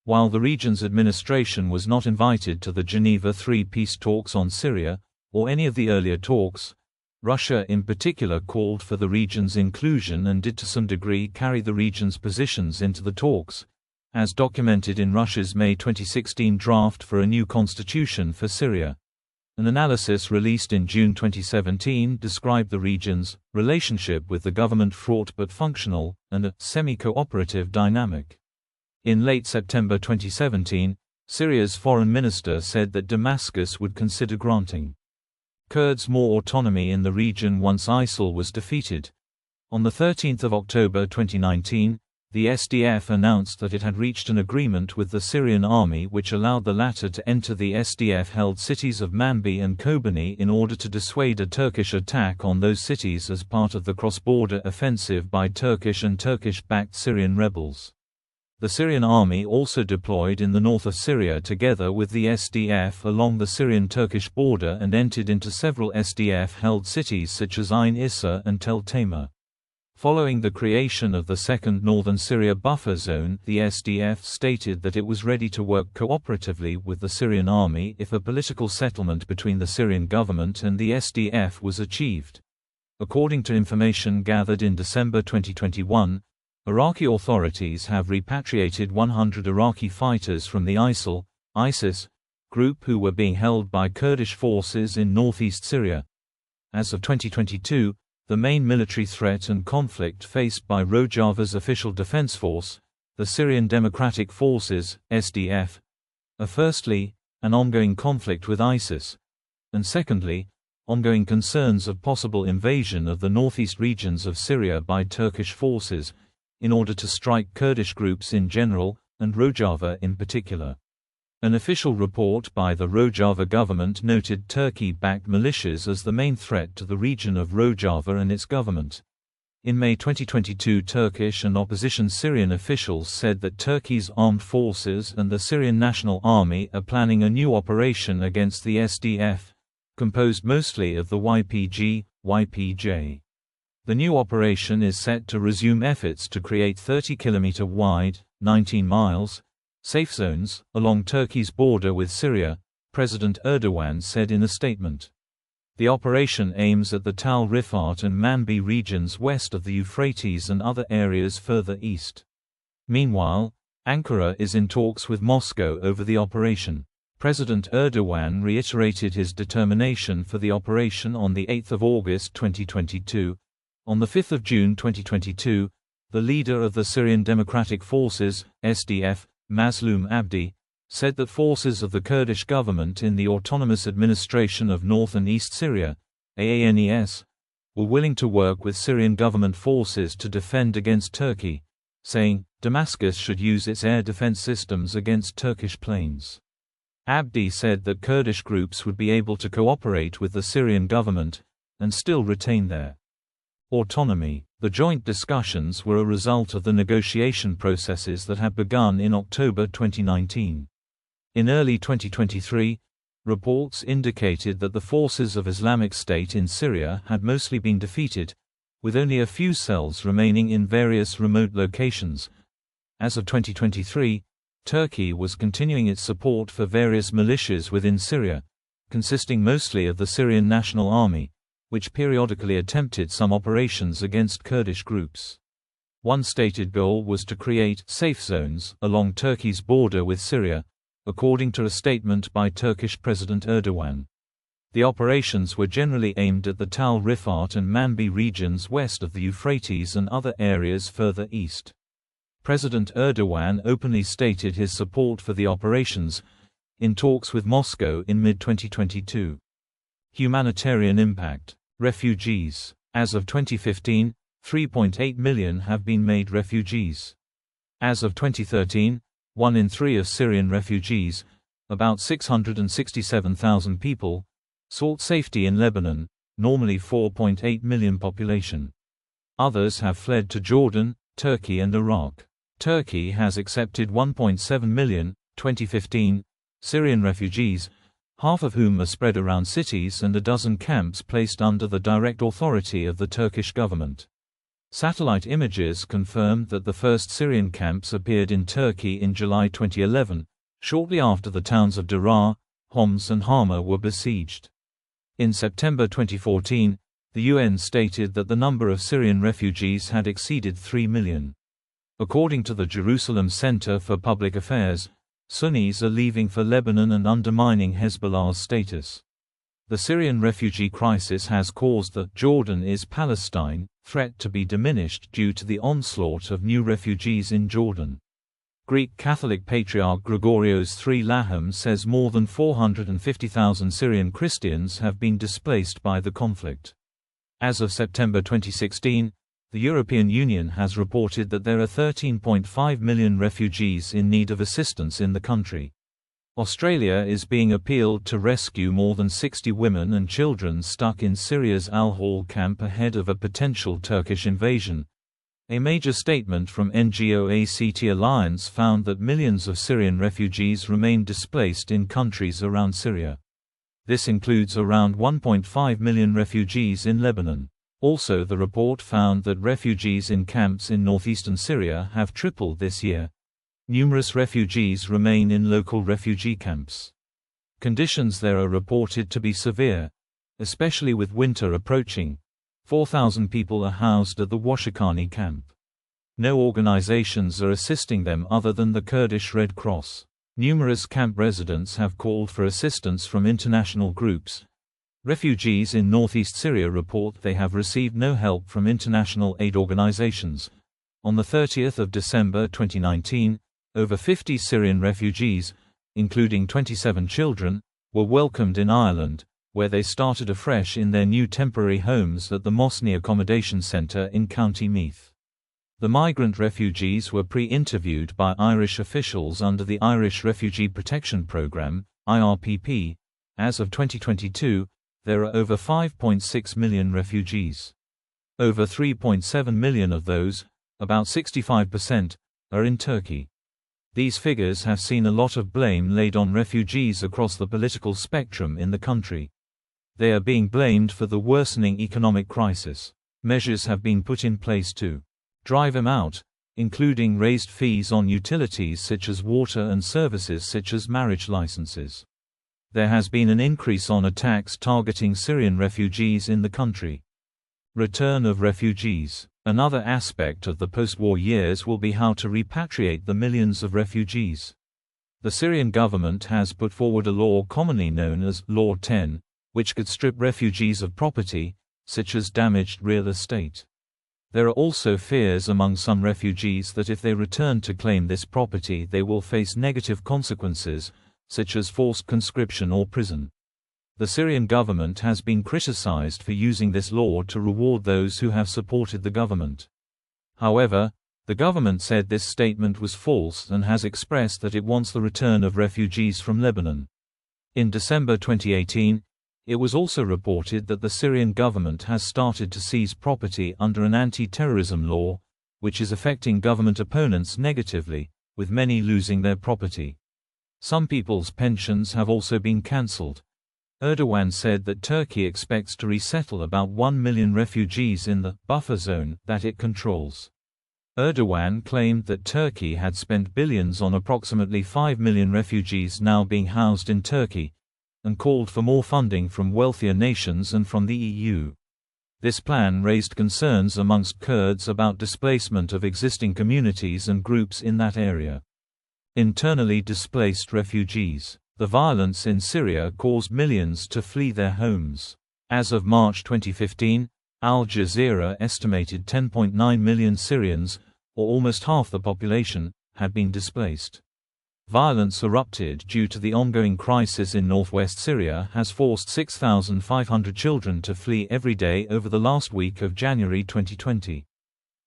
While the region's administration was not invited to the Geneva III peace talks on Syria, or any of the earlier talks, Russia in particular called for the region's inclusion and did to some degree carry the region's positions into the talks, as documented in Russia's May 2016 draft for a new constitution for Syria. An analysis released in June 2017 described the region's relationship with the government fraught but functional, and a semi-cooperative dynamic. In late September 2017, Syria's foreign minister said that Damascus would consider granting Kurds more autonomy in the region once ISIL was defeated. On 13 October 2019, the SDF announced that it had reached an agreement with the Syrian army which allowed the latter to enter the SDF-held cities of Manbij and Kobani in order to dissuade a Turkish attack on those cities as part of the cross-border offensive by Turkish and Turkish-backed Syrian rebels. The Syrian army also deployed in the north of Syria together with the SDF along the Syrian-Turkish border and entered into several SDF-held cities such as Ain Issa and Tel Tamar. Following the creation of the Second Northern Syria Buffer Zone, the SDF stated that it was ready to work cooperatively with the Syrian army if a political settlement between the Syrian government and the SDF was achieved. According to information gathered in December 2021, Iraqi authorities have repatriated 100 Iraqi fighters from the ISIS group who were being held by Kurdish forces in northeast Syria. As of 2022, the main military threat and conflict faced by Rojava's official defense force, the Syrian Democratic Forces (SDF), are firstly, an ongoing conflict with ISIS, and secondly, ongoing concerns of possible invasion of the northeast regions of Syria by Turkish forces, in order to strike Kurdish groups in general, and Rojava in particular. An official report by the Rojava government noted Turkey-backed militias as the main threat to the region of Rojava and its government. In May 2022, Turkish and opposition Syrian officials said that Turkey's armed forces and the Syrian National Army are planning a new operation against the SDF, composed mostly of the YPG. The new operation is set to resume efforts to create 30-kilometer-wide, 19 miles, safe zones along Turkey's border with Syria, President Erdogan said in a statement. The operation aims at the Tal Rifat and Manbij regions west of the Euphrates and other areas further east. Meanwhile, Ankara is in talks with Moscow over the operation. President Erdogan reiterated his determination for the operation on 8 August 2022. On 5 June 2022, the leader of the Syrian Democratic Forces, SDF, Mazloum Abdi, said that forces of the Kurdish government in the Autonomous Administration of North and East Syria, AANES, were willing to work with Syrian government forces to defend against Turkey, saying, Damascus should use its air defense systems against Turkish planes. Abdi said that Kurdish groups would be able to cooperate with the Syrian government, and still retain their autonomy. The joint discussions were a result of the negotiation processes that had begun in October 2019. In early 2023, reports indicated that the forces of Islamic State in Syria had mostly been defeated, with only a few cells remaining in various remote locations. As of 2023, Turkey was continuing its support for various militias within Syria, consisting mostly of the Syrian National Army, which periodically attempted some operations against Kurdish groups. One stated goal was to create safe zones along Turkey's border with Syria, according to a statement by Turkish President Erdogan. The operations were generally aimed at the Tal Rifat and Manbij regions west of the Euphrates and other areas further east. President Erdogan openly stated his support for the operations, in talks with Moscow in mid-2022. Humanitarian impact. Refugees. As of 2015, 3.8 million have been made refugees. As of 2013, 1 in 3 of Syrian refugees, about 667,000 people, sought safety in Lebanon, normally 4.8 million population. Others have fled to Jordan, Turkey and Iraq. Turkey has accepted 1.7 million, 2015, Syrian refugees, half of whom are spread around cities and a dozen camps placed under the direct authority of the Turkish government. Satellite images confirmed that the first Syrian camps appeared in Turkey in July 2011, shortly after the towns of Drought, Homs and Hama were besieged. In September 2014, the UN stated that the number of Syrian refugees had exceeded 3 million. According to the Jerusalem Center for Public Affairs, Sunnis are leaving for Lebanon and undermining Hezbollah's status. The Syrian refugee crisis has caused the Jordan is Palestine threat to be diminished due to the onslaught of new refugees in Jordan. Greek Catholic Patriarch Gregorios III Laham says more than 450,000 Syrian Christians have been displaced by the conflict. As of September 2016, the European Union has reported that there are 13.5 million refugees in need of assistance in the country. Australia is being appealed to rescue more than 60 women and children stuck in Syria's Al-Hol camp ahead of a potential Turkish invasion. A major statement from NGO ACT Alliance found that millions of Syrian refugees remain displaced in countries around Syria. This includes around 1.5 million refugees in Lebanon. Also, the report found that refugees in camps in northeastern Syria have tripled this year. Numerous refugees remain in local refugee camps. Conditions there are reported to be severe, especially with winter approaching. 4,000 people are housed at the Washakani camp. No organizations are assisting them other than the Kurdish Red Cross. Numerous camp residents have called for assistance from international groups. Refugees in northeast Syria report they have received no help from international aid organizations. On 30 December 2019, over 50 Syrian refugees, including 27 children, were welcomed in Ireland, where they started afresh in their new temporary homes at the Mosney Accommodation Centre in County Meath. The migrant refugees were pre-interviewed by Irish officials under the Irish Refugee Protection Programme (IRPP). As of 2022, there are over 5.6 million refugees. Over 3.7 million of those, about 65%, are in Turkey. These figures have seen a lot of blame laid on refugees across the political spectrum in the country. They are being blamed for the worsening economic crisis. Measures have been put in place to drive them out, including raised fees on utilities such as water and services such as marriage licenses. There has been an increase on attacks targeting Syrian refugees in the country. Return of refugees. Another aspect of the post-war years will be how to repatriate the millions of refugees. The Syrian government has put forward a law commonly known as Law 10, which could strip refugees of property, such as damaged real estate. There are also fears among some refugees that if they return to claim this property they will face negative consequences, such as forced conscription or prison. The Syrian government has been criticized for using this law to reward those who have supported the government. However, the government said this statement was false and has expressed that it wants the return of refugees from Lebanon. In December 2018, it was also reported that the Syrian government has started to seize property under an anti-terrorism law, which is affecting government opponents negatively, with many losing their property. Some people's pensions have also been cancelled. Erdogan said that Turkey expects to resettle about 1 million refugees in the buffer zone that it controls. Erdogan claimed that Turkey had spent billions on approximately 5 million refugees now being housed in Turkey, and called for more funding from wealthier nations and from the EU. This plan raised concerns amongst Kurds about displacement of existing communities and groups in that area. Internally displaced refugees. The violence in Syria caused millions to flee their homes. As of March 2015, Al Jazeera estimated 10.9 million Syrians, or almost half the population, had been displaced. Violence erupted due to the ongoing crisis in northwest Syria has forced 6,500 children to flee every day over the last week of January 2020.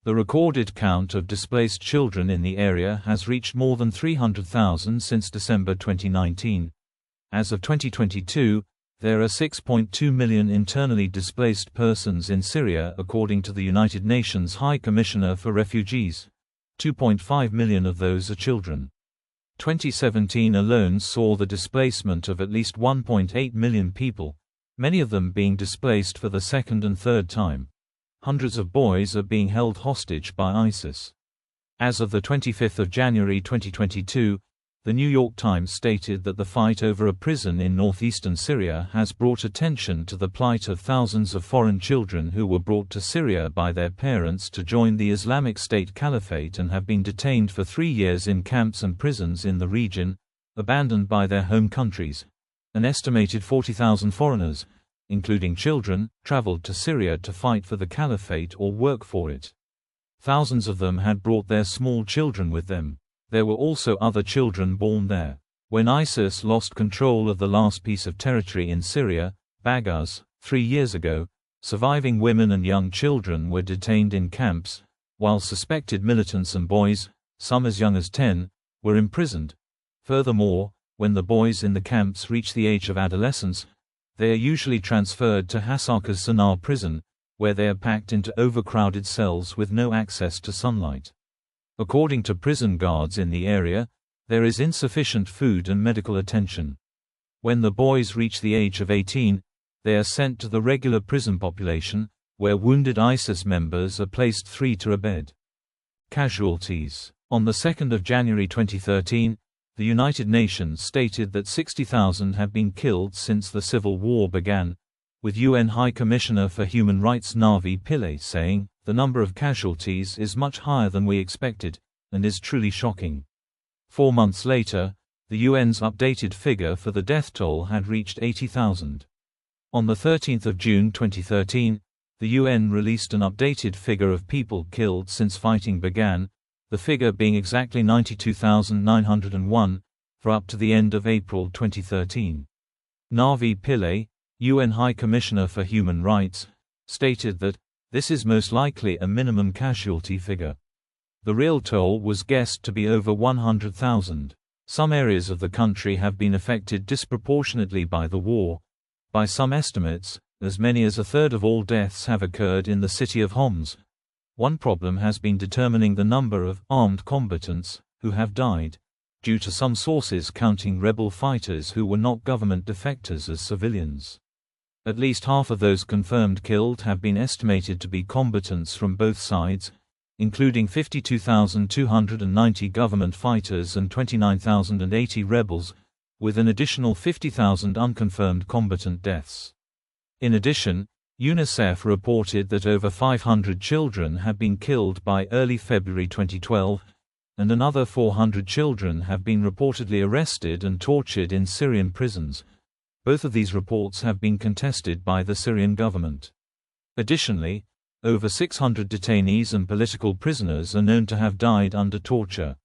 The recorded count of displaced children in the area has reached more than 300,000 since December 2019. As of 2022, there are 6.2 million internally displaced persons in Syria according to the United Nations High Commissioner for Refugees. 2.5 million of those are children. 2017 alone saw the displacement of at least 1.8 million people, many of them being displaced for the second and third time. Hundreds of boys are being held hostage by ISIS. As of the 25th of January 2022, The New York Times stated that the fight over a prison in northeastern Syria has brought attention to the plight of thousands of foreign children who were brought to Syria by their parents to join the Islamic State Caliphate and have been detained for 3 years in camps and prisons in the region, abandoned by their home countries. An estimated 40,000 foreigners, including children, traveled to Syria to fight for the caliphate or work for it. Thousands of them had brought their small children with them. There were also other children born there. When ISIS lost control of the last piece of territory in Syria, Baghouz, 3 years ago, surviving women and young children were detained in camps, while suspected militants and boys, some as young as 10, were imprisoned. Furthermore, when the boys in the camps reach the age of adolescence, they are usually transferred to Hasakah's Sanaa prison, where they are packed into overcrowded cells with no access to sunlight. According to prison guards in the area, there is insufficient food and medical attention. When the boys reach the age of 18, they are sent to the regular prison population, where wounded ISIS members are placed 3 to a bed. Casualties. On the 2nd of January 2013, the United Nations stated that 60,000 have been killed since the civil war began, with UN High Commissioner for Human Rights Navi Pillay saying, "The number of casualties is much higher than we expected, and is truly shocking." 4 months later, the UN's updated figure for the death toll had reached 80,000. On the 13th of June 2013, the UN released an updated figure of people killed since fighting began, the figure being exactly 92,901, for up to the end of April 2013. Navi Pillay, UN High Commissioner for Human Rights, stated that, "This is most likely a minimum casualty figure. The real toll was guessed to be over 100,000. Some areas of the country have been affected disproportionately by the war. By some estimates, as many as a third of all deaths have occurred in the city of Homs. One problem has been determining the number of armed combatants who have died, due to some sources counting rebel fighters who were not government defectors as civilians. At least half of those confirmed killed have been estimated to be combatants from both sides, including 52,290 government fighters and 29,080 rebels, with an additional 50,000 unconfirmed combatant deaths. In addition, UNICEF reported that over 500 children had been killed by early February 2012, and another 400 children have been reportedly arrested and tortured in Syrian prisons. Both of these reports have been contested by the Syrian government. Additionally, over 600 detainees and political prisoners are known to have died under torture.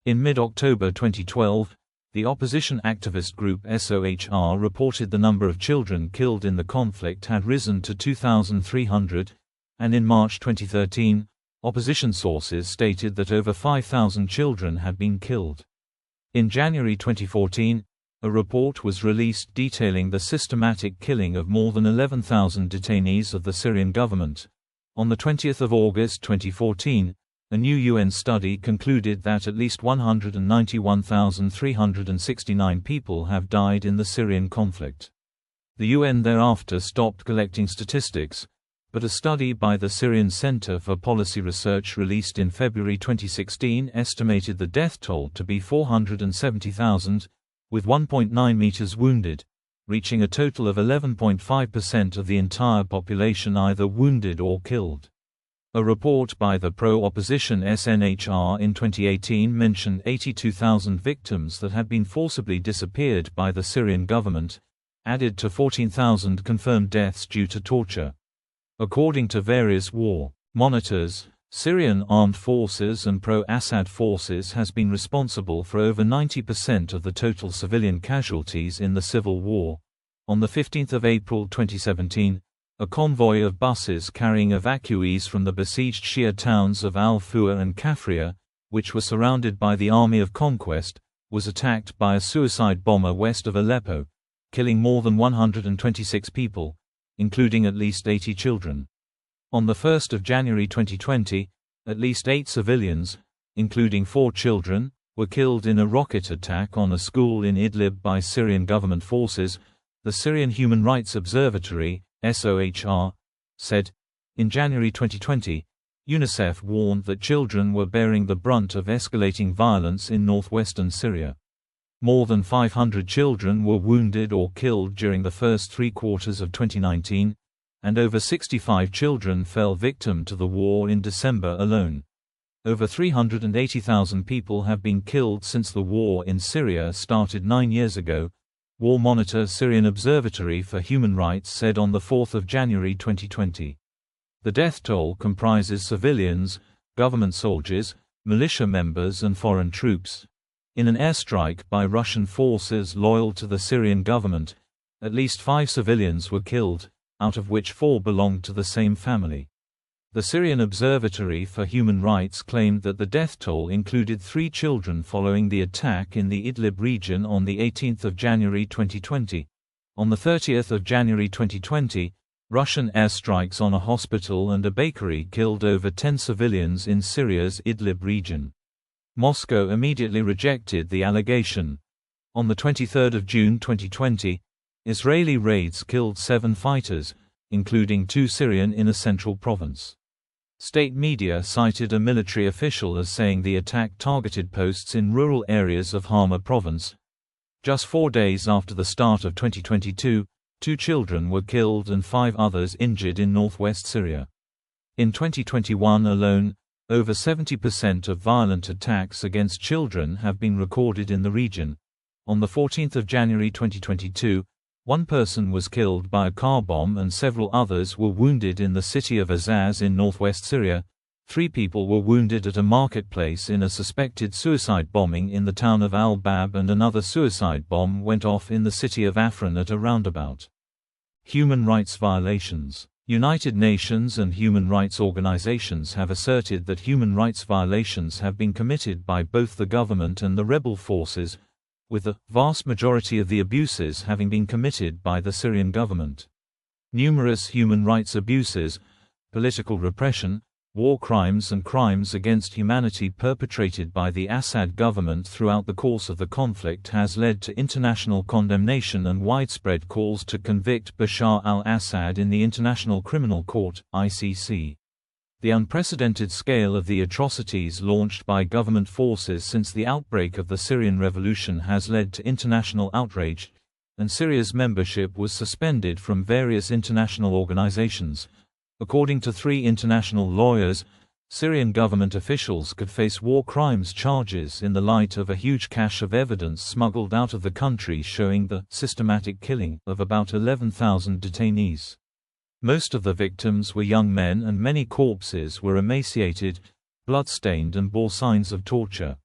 In mid-October 2012, the opposition activist group SOHR reported the number of children killed in the conflict had risen to 2,300, and in March 2013, opposition sources stated that over 5,000 children had been killed. In January 2014, a report was released detailing the systematic killing of more than 11,000 detainees of the Syrian government. On 20 August 2014, a new UN study concluded that at least 191,369 people have died in the Syrian conflict. The UN thereafter stopped collecting statistics, but a study by the Syrian Center for Policy Research released in February 2016 estimated the death toll to be 470,000, with 1.9 meters wounded, reaching a total of 11.5% of the entire population either wounded or killed. A report by the pro-opposition SNHR in 2018 mentioned 82,000 victims that had been forcibly disappeared by the Syrian government, added to 14,000 confirmed deaths due to torture. According to various war monitors, Syrian armed forces and pro-Assad forces has been responsible for over 90% of the total civilian casualties in the civil war. On 15 April 2017, a convoy of buses carrying evacuees from the besieged Shia towns of Al-Fuwa and Kafria, which were surrounded by the Army of Conquest, was attacked by a suicide bomber west of Aleppo, killing more than 126 people, including at least 80 children. On 1 January 2020, at least 8 civilians, including 4 children, were killed in a rocket attack on a school in Idlib by Syrian government forces, the Syrian Human Rights Observatory, SOHR, said. In January 2020, UNICEF warned that children were bearing the brunt of escalating violence in northwestern Syria. More than 500 children were wounded or killed during the first 3 quarters of 2019, and over 65 children fell victim to the war in December alone. Over 380,000 people have been killed since the war in Syria started 9 years ago, War Monitor Syrian Observatory for Human Rights said on 4 January 2020. The death toll comprises civilians, government soldiers, militia members and foreign troops. In an airstrike by Russian forces loyal to the Syrian government, at least 5 civilians were killed, out of which 4 belonged to the same family. The Syrian Observatory for Human Rights claimed that the death toll included 3 children following the attack in the Idlib region on 18 January 2020. On 30 January 2020, Russian airstrikes on a hospital and a bakery killed over 10 civilians in Syria's Idlib region. Moscow immediately rejected the allegation. On 23 June 2020, Israeli raids killed 7 fighters, including 2 Syrian in a central province. State media cited a military official as saying the attack targeted posts in rural areas of Hama province. Just 4 days after the start of 2022, 2 children were killed and 5 others injured in northwest Syria. In 2021 alone, over 70% of violent attacks against children have been recorded in the region. On 14 January 2022, 1 person was killed by a car bomb and several others were wounded in the city of Azaz in northwest Syria. 3 people were wounded at a marketplace in a suspected suicide bombing in the town of Al-Bab, and another suicide bomb went off in the city of Afrin at a roundabout. Human rights violations. United Nations and human rights organizations have asserted that human rights violations have been committed by both the government and the rebel forces, with the vast majority of the abuses having been committed by the Syrian government. Numerous human rights abuses, political repression, war crimes and crimes against humanity perpetrated by the Assad government throughout the course of the conflict has led to international condemnation and widespread calls to convict Bashar al-Assad in the International Criminal Court (ICC). The unprecedented scale of the atrocities launched by government forces since the outbreak of the Syrian revolution has led to international outrage, and Syria's membership was suspended from various international organizations. According to 3 international lawyers, Syrian government officials could face war crimes charges in the light of a huge cache of evidence smuggled out of the country showing the systematic killing of about 11,000 detainees. Most of the victims were young men and many corpses were emaciated, blood-stained and bore signs of torture.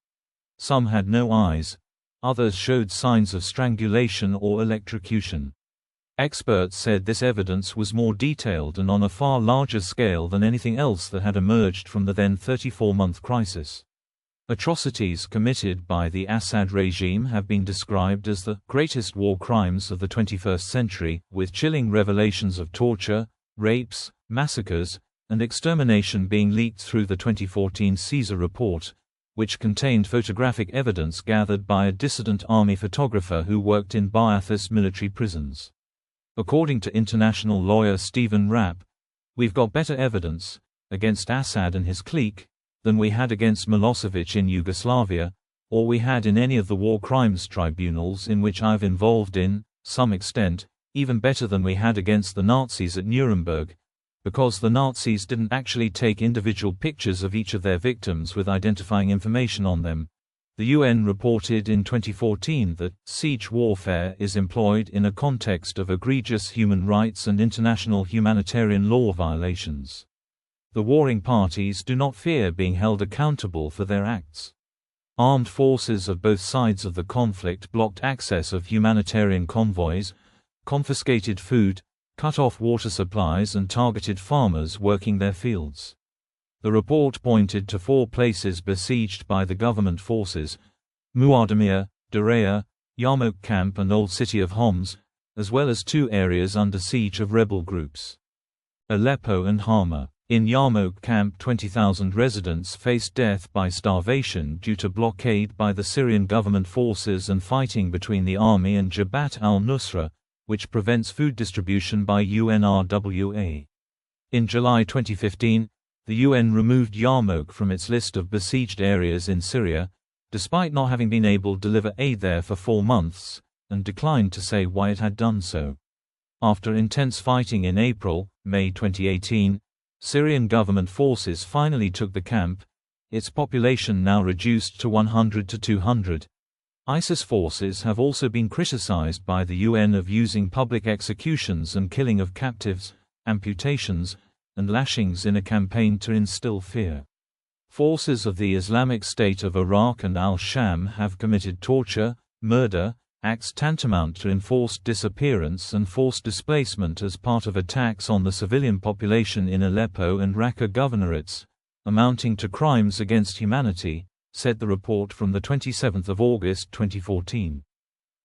Some had no eyes, others showed signs of strangulation or electrocution. Experts said this evidence was more detailed and on a far larger scale than anything else that had emerged from the then 34-month crisis. Atrocities committed by the Assad regime have been described as the greatest war crimes of the 21st century, with chilling revelations of torture, rapes, massacres, and extermination being leaked through the 2014 Caesar report, which contained photographic evidence gathered by a dissident army photographer who worked in Ba'athist military prisons. According to international lawyer Stephen Rapp, "We've got better evidence against Assad and his clique than we had against Milosevic in Yugoslavia, or we had in any of the war crimes tribunals in which I've involved in some extent, even better than we had against the Nazis at Nuremberg, because the Nazis didn't actually take individual pictures of each of their victims with identifying information on them." The UN reported in 2014 that siege warfare is employed in a context of egregious human rights and international humanitarian law violations. The warring parties do not fear being held accountable for their acts. Armed forces of both sides of the conflict blocked access of humanitarian convoys, confiscated food, cut off water supplies and targeted farmers working their fields. The report pointed to 4 places besieged by the government forces: Muadamir, Daraa, Yarmouk Camp and Old City of Homs, as well as 2 areas under siege of rebel groups: Aleppo and Hama. In Yarmouk Camp, 20,000 residents faced death by starvation due to blockade by the Syrian government forces and fighting between the army and Jabhat al-Nusra, which prevents food distribution by UNRWA. In July 2015, the UN removed Yarmouk from its list of besieged areas in Syria, despite not having been able to deliver aid there for 4 months, and declined to say why it had done so. After intense fighting in May 2018, Syrian government forces finally took the camp, its population now reduced to 100 to 200. ISIS forces have also been criticized by the UN of using public executions and killing of captives, amputations, and lashings in a campaign to instill fear. Forces of the Islamic State of Iraq and al-Sham have committed torture, murder, acts tantamount to enforced disappearance and forced displacement as part of attacks on the civilian population in Aleppo and Raqqa governorates, amounting to crimes against humanity, said the report from 27 August 2014.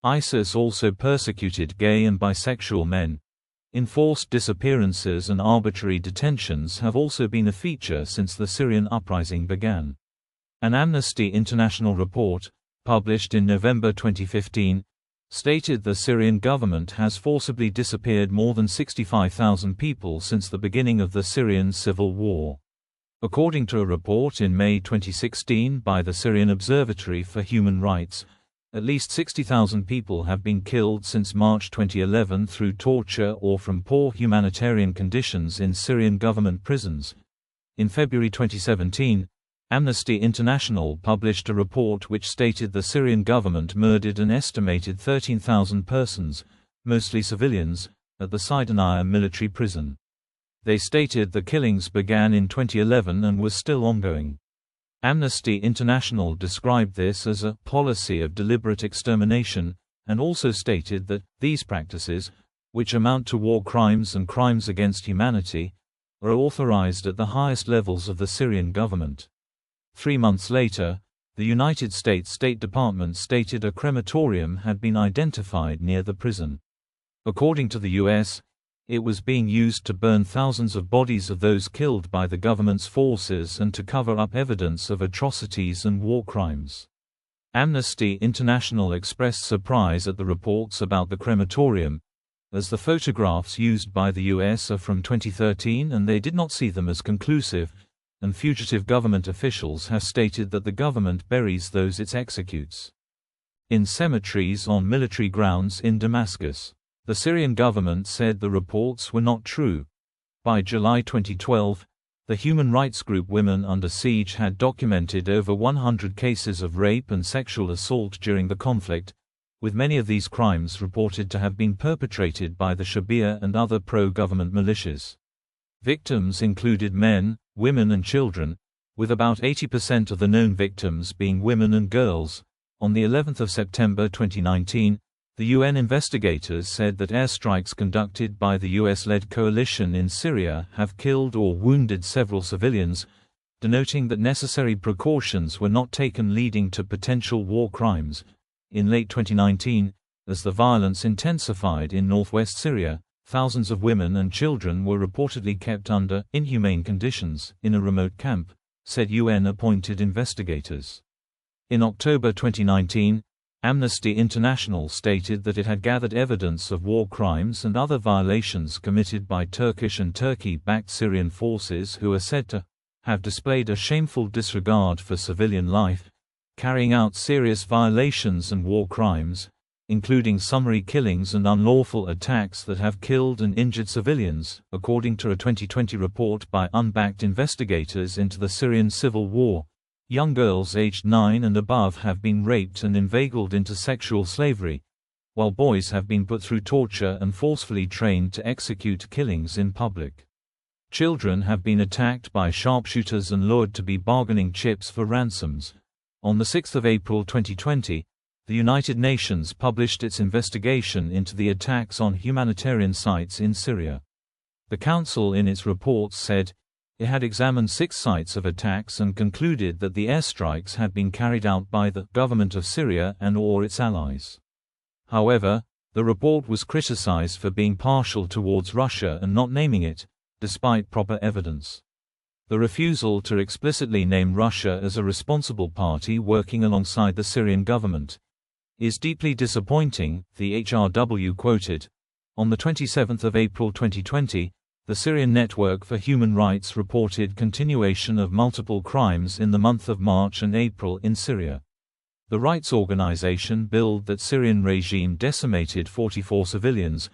ISIS also persecuted gay and bisexual men. Enforced disappearances and arbitrary detentions have also been a feature since the Syrian uprising began. An Amnesty International report, published in November 2015, stated the Syrian government has forcibly disappeared more than 65,000 people since the beginning of the Syrian civil war. According to a report in May 2016 by the Syrian Observatory for Human Rights, at least 60,000 people have been killed since March 2011 through torture or from poor humanitarian conditions in Syrian government prisons. In February 2017, Amnesty International published a report which stated the Syrian government murdered an estimated 13,000 persons, mostly civilians, at the Cydinia military prison. They stated the killings began in 2011 and were still ongoing. Amnesty International described this as a policy of deliberate extermination, and also stated that these practices, which amount to war crimes and crimes against humanity, are authorized at the highest levels of the Syrian government. 3 months later, the United States State Department stated a crematorium had been identified near the prison. According to the U.S., it was being used to burn thousands of bodies of those killed by the government's forces and to cover up evidence of atrocities and war crimes. Amnesty International expressed surprise at the reports about the crematorium, as the photographs used by the U.S. are from 2013 and they did not see them as conclusive, and fugitive government officials have stated that the government buries those it executes in cemeteries on military grounds in Damascus. The Syrian government said the reports were not true. By July 2012, the human rights group Women Under Siege had documented over 100 cases of rape and sexual assault during the conflict, with many of these crimes reported to have been perpetrated by the Shabia and other pro-government militias. Victims included men, women and children, with about 80% of the known victims being women and girls. On the 11th of September 2019, the UN investigators said that airstrikes conducted by the US-led coalition in Syria have killed or wounded several civilians, denoting that necessary precautions were not taken, leading to potential war crimes. In late 2019, as the violence intensified in northwest Syria, thousands of women and children were reportedly kept under inhumane conditions in a remote camp, said UN-appointed investigators. In October 2019, Amnesty International stated that it had gathered evidence of war crimes and other violations committed by Turkish and Turkey-backed Syrian forces who are said to have displayed a shameful disregard for civilian life, carrying out serious violations and war crimes, including summary killings and unlawful attacks that have killed and injured civilians, according to a 2020 report by unbacked investigators into the Syrian civil war. Young girls aged 9 and above have been raped and inveigled into sexual slavery, while boys have been put through torture and forcefully trained to execute killings in public. Children have been attacked by sharpshooters and lured to be bargaining chips for ransoms. On 6 April 2020, the United Nations published its investigation into the attacks on humanitarian sites in Syria. The Council in its reports said it had examined 6 sites of attacks and concluded that the airstrikes had been carried out by the government of Syria and/or its allies. However, the report was criticized for being partial towards Russia and not naming it, despite proper evidence. The refusal to explicitly name Russia as a responsible party working alongside the Syrian government is deeply disappointing, the HRW quoted. On 27 April 2020, the Syrian Network for Human Rights reported continuation of multiple crimes in the month of March and April in Syria. The rights organization billed that Syrian regime decimated 44 civilians,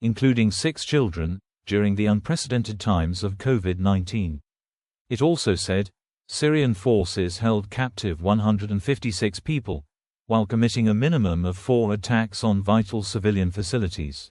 including 6 children, during the unprecedented times of COVID-19. It also said, Syrian forces held captive 156 people, while committing a minimum of 4 attacks on vital civilian facilities.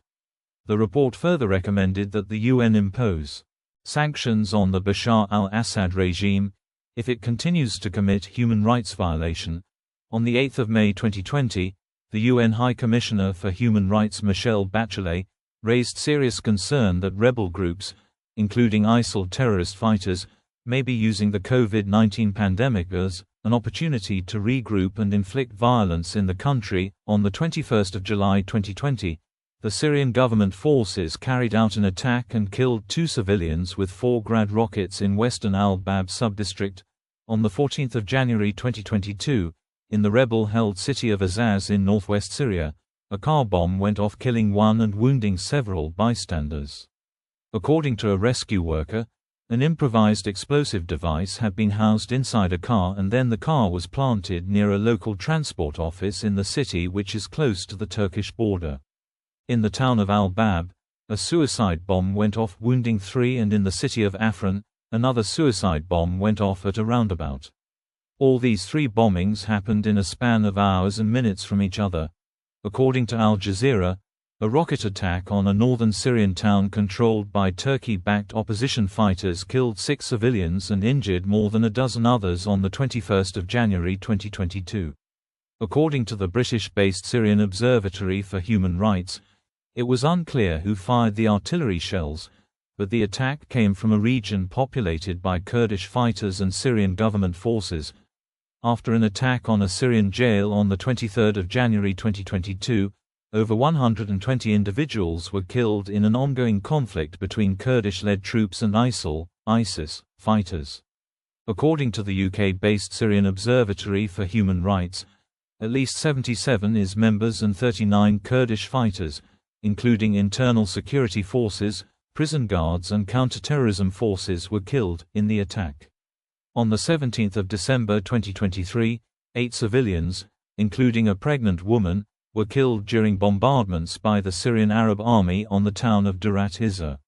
The report further recommended that the UN impose sanctions on the Bashar al-Assad regime if it continues to commit human rights violation. On 8 May 2020, the UN High Commissioner for Human Rights Michelle Bachelet raised serious concern that rebel groups, including ISIL terrorist fighters, may be using the COVID-19 pandemic as an opportunity to regroup and inflict violence in the country. On 21 July 2020, the Syrian government forces carried out an attack and killed 2 civilians with 4 Grad rockets in western Al-Bab subdistrict. On 14 January 2022, in the rebel-held city of Azaz in northwest Syria, a car bomb went off, killing 1 and wounding several bystanders. According to a rescue worker, an improvised explosive device had been housed inside a car and then the car was planted near a local transport office in the city, which is close to the Turkish border. In the town of Al-Bab, a suicide bomb went off, wounding 3, and in the city of Afrin, another suicide bomb went off at a roundabout. All these 3 bombings happened in a span of hours and minutes from each other. According to Al Jazeera, a rocket attack on a northern Syrian town controlled by Turkey-backed opposition fighters killed 6 civilians and injured more than a dozen others on 21 January 2022. According to the British-based Syrian Observatory for Human Rights, It was unclear who fired the artillery shells, but the attack came from a region populated by Kurdish fighters and Syrian government forces. After an attack on a Syrian jail on 23 January 2022, over 120 individuals were killed in an ongoing conflict between Kurdish-led troops and ISIS fighters. According to the UK-based Syrian Observatory for Human Rights, at least 77 IS members and 39 Kurdish fighters, including internal security forces, prison guards and counter-terrorism forces, were killed in the attack. On 17 December 2023, 8 civilians, including a pregnant woman, were killed during bombardments by the Syrian Arab Army on the town of Drought.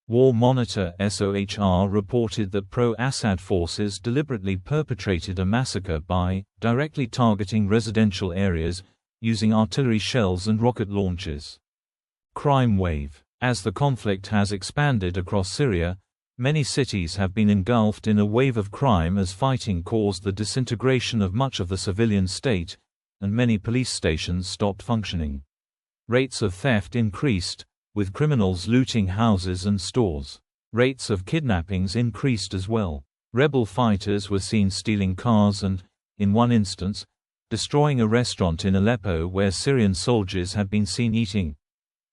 War Monitor (SOHR) reported that pro-Assad forces deliberately perpetrated a massacre by directly targeting residential areas, using artillery shells and rocket launches. Crime wave. As the conflict has expanded across Syria, many cities have been engulfed in a wave of crime as fighting caused the disintegration of much of the civilian state, and many police stations stopped functioning. Rates of theft increased, with criminals looting houses and stores. Rates of kidnappings increased as well. Rebel fighters were seen stealing cars and, in one instance, destroying a restaurant in Aleppo where Syrian soldiers had been seen eating.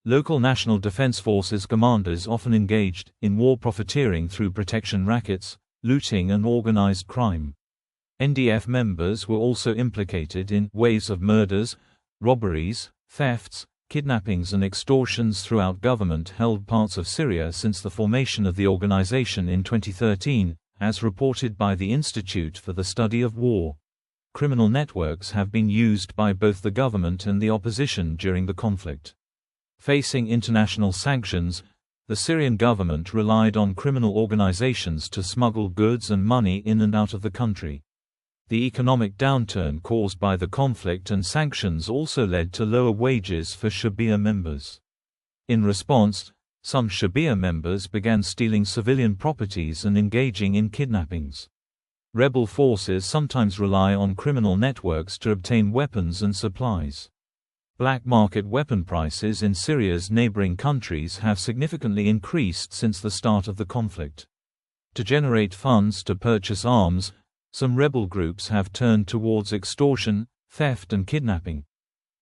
Local National Defense Forces commanders often engaged in war profiteering through protection rackets, looting and organized crime. NDF members were also implicated in waves of murders, robberies, thefts, kidnappings and extortions throughout government-held parts of Syria since the formation of the organization in 2013, as reported by the Institute for the Study of War. Criminal networks have been used by both the government and the opposition during the conflict. Facing international sanctions, the Syrian government relied on criminal organizations to smuggle goods and money in and out of the country. The economic downturn caused by the conflict and sanctions also led to lower wages for Shabiya members. In response, some Shabiya members began stealing civilian properties and engaging in kidnappings. Rebel forces sometimes rely on criminal networks to obtain weapons and supplies. Black market weapon prices in Syria's neighboring countries have significantly increased since the start of the conflict. To generate funds to purchase arms, some rebel groups have turned towards extortion, theft and kidnapping.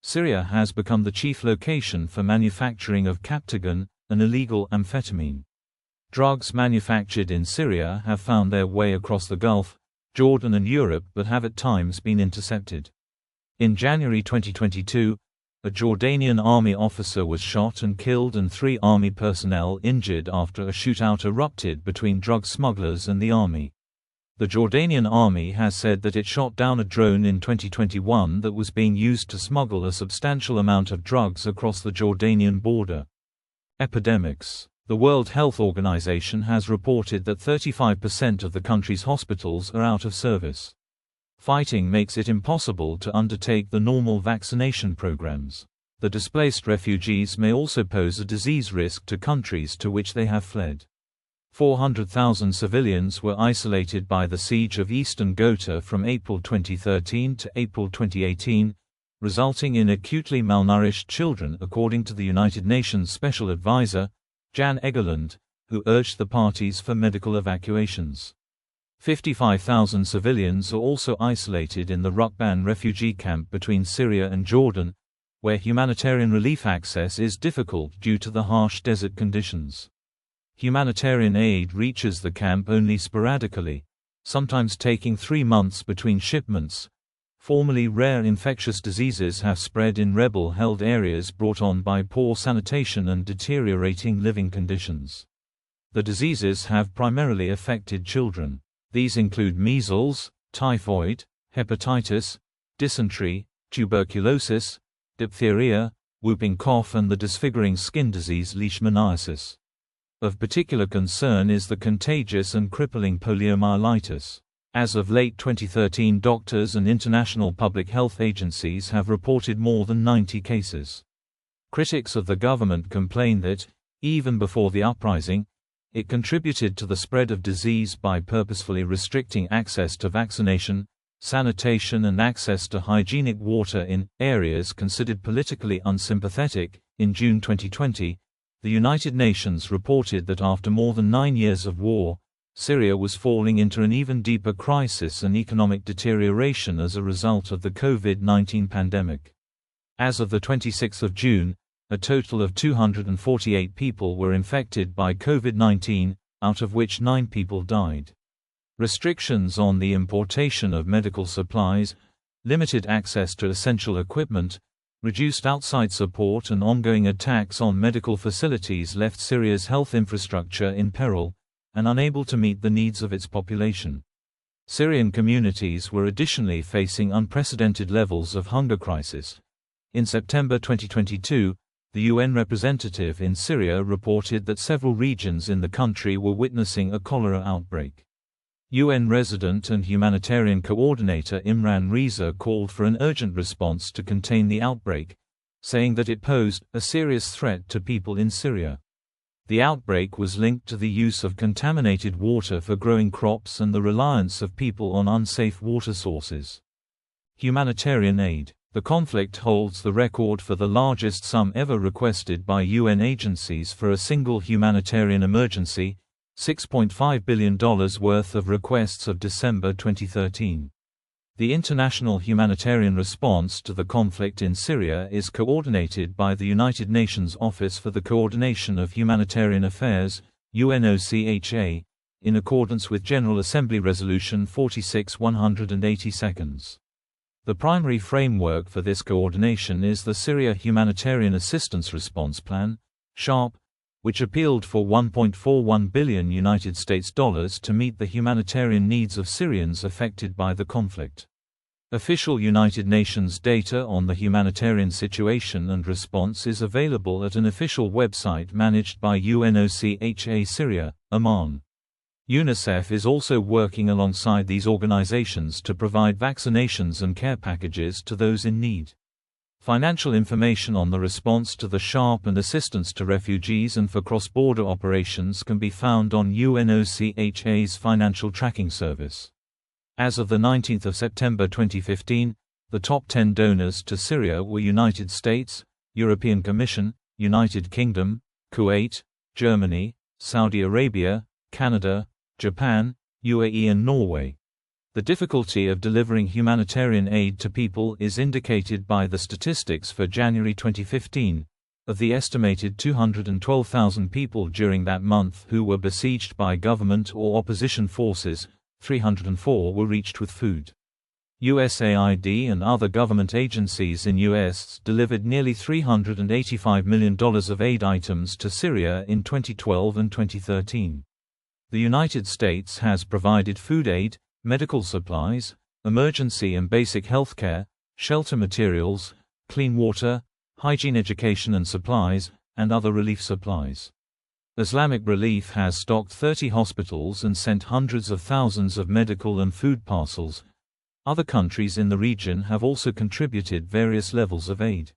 Syria has become the chief location for manufacturing of Captagon, an illegal amphetamine. Drugs manufactured in Syria have found their way across the Gulf, Jordan and Europe but have at times been intercepted. In January 2022, a Jordanian army officer was shot and killed and 3 army personnel injured after a shootout erupted between drug smugglers and the army. The Jordanian army has said that it shot down a drone in 2021 that was being used to smuggle a substantial amount of drugs across the Jordanian border. Epidemics. The World Health Organization has reported that 35% of the country's hospitals are out of service. Fighting makes it impossible to undertake the normal vaccination programs. The displaced refugees may also pose a disease risk to countries to which they have fled. 400,000 civilians were isolated by the siege of eastern Ghouta from April 2013 to April 2018, resulting in acutely malnourished children according to the United Nations Special Advisor, Jan Egeland, who urged the parties for medical evacuations. 55,000 civilians are also isolated in the Rukban refugee camp between Syria and Jordan, where humanitarian relief access is difficult due to the harsh desert conditions. Humanitarian aid reaches the camp only sporadically, sometimes taking 3 months between shipments. Formerly rare infectious diseases have spread in rebel-held areas brought on by poor sanitation and deteriorating living conditions. The diseases have primarily affected children. These include measles, typhoid, hepatitis, dysentery, tuberculosis, diphtheria, whooping cough and the disfiguring skin disease leishmaniasis. Of particular concern is the contagious and crippling poliomyelitis. As of late 2013, doctors and international public health agencies have reported more than 90 cases. Critics of the government complain that, even before the uprising, it contributed to the spread of disease by purposefully restricting access to vaccination, sanitation and access to hygienic water in areas considered politically unsympathetic, In June 2020, the United Nations reported that after more than 9 years of war, Syria was falling into an even deeper crisis and economic deterioration as a result of the COVID-19 pandemic. As of the 26th of June, a total of 248 people were infected by COVID-19, out of which 9 people died. Restrictions on the importation of medical supplies, limited access to essential equipment, reduced outside support and ongoing attacks on medical facilities left Syria's health infrastructure in peril, and unable to meet the needs of its population. Syrian communities were additionally facing unprecedented levels of hunger crisis. In September 2022, the UN representative in Syria reported that several regions in the country were witnessing a cholera outbreak. UN resident and humanitarian coordinator Imran Reza called for an urgent response to contain the outbreak, saying that it posed a serious threat to people in Syria. The outbreak was linked to the use of contaminated water for growing crops and the reliance of people on unsafe water sources. Humanitarian aid. The conflict holds the record for the largest sum ever requested by UN agencies for a single humanitarian emergency, $6.5 billion worth of requests of December 2013. The international humanitarian response to the conflict in Syria is coordinated by the United Nations Office for the Coordination of Humanitarian Affairs, UNOCHA, in accordance with General Assembly Resolution 46/182. The primary framework for this coordination is the Syria Humanitarian Assistance Response Plan, SHARP, which appealed for $1.41 billion to meet the humanitarian needs of Syrians affected by the conflict. Official United Nations data on the humanitarian situation and response is available at an official website managed by UNOCHA Syria, Oman. UNICEF is also working alongside these organizations to provide vaccinations and care packages to those in need. Financial information on the response to the SHARP and assistance to refugees and for cross-border operations can be found on UNOCHA's Financial Tracking Service. As of the 19th of September 2015, the top 10 donors to Syria were United States, European Commission, United Kingdom, Kuwait, Germany, Saudi Arabia, Canada, Japan, UAE and Norway. The difficulty of delivering humanitarian aid to people is indicated by the statistics for January 2015. Of the estimated 212,000 people during that month who were besieged by government or opposition forces, 304 were reached with food. USAID and other government agencies in U.S. delivered nearly $385 million of aid items to Syria in 2012 and 2013. The United States has provided food aid, medical supplies, emergency and basic health care, shelter materials, clean water, hygiene education and supplies, and other relief supplies. Islamic Relief has stocked 30 hospitals and sent hundreds of thousands of medical and food parcels. Other countries in the region have also contributed various levels of aid.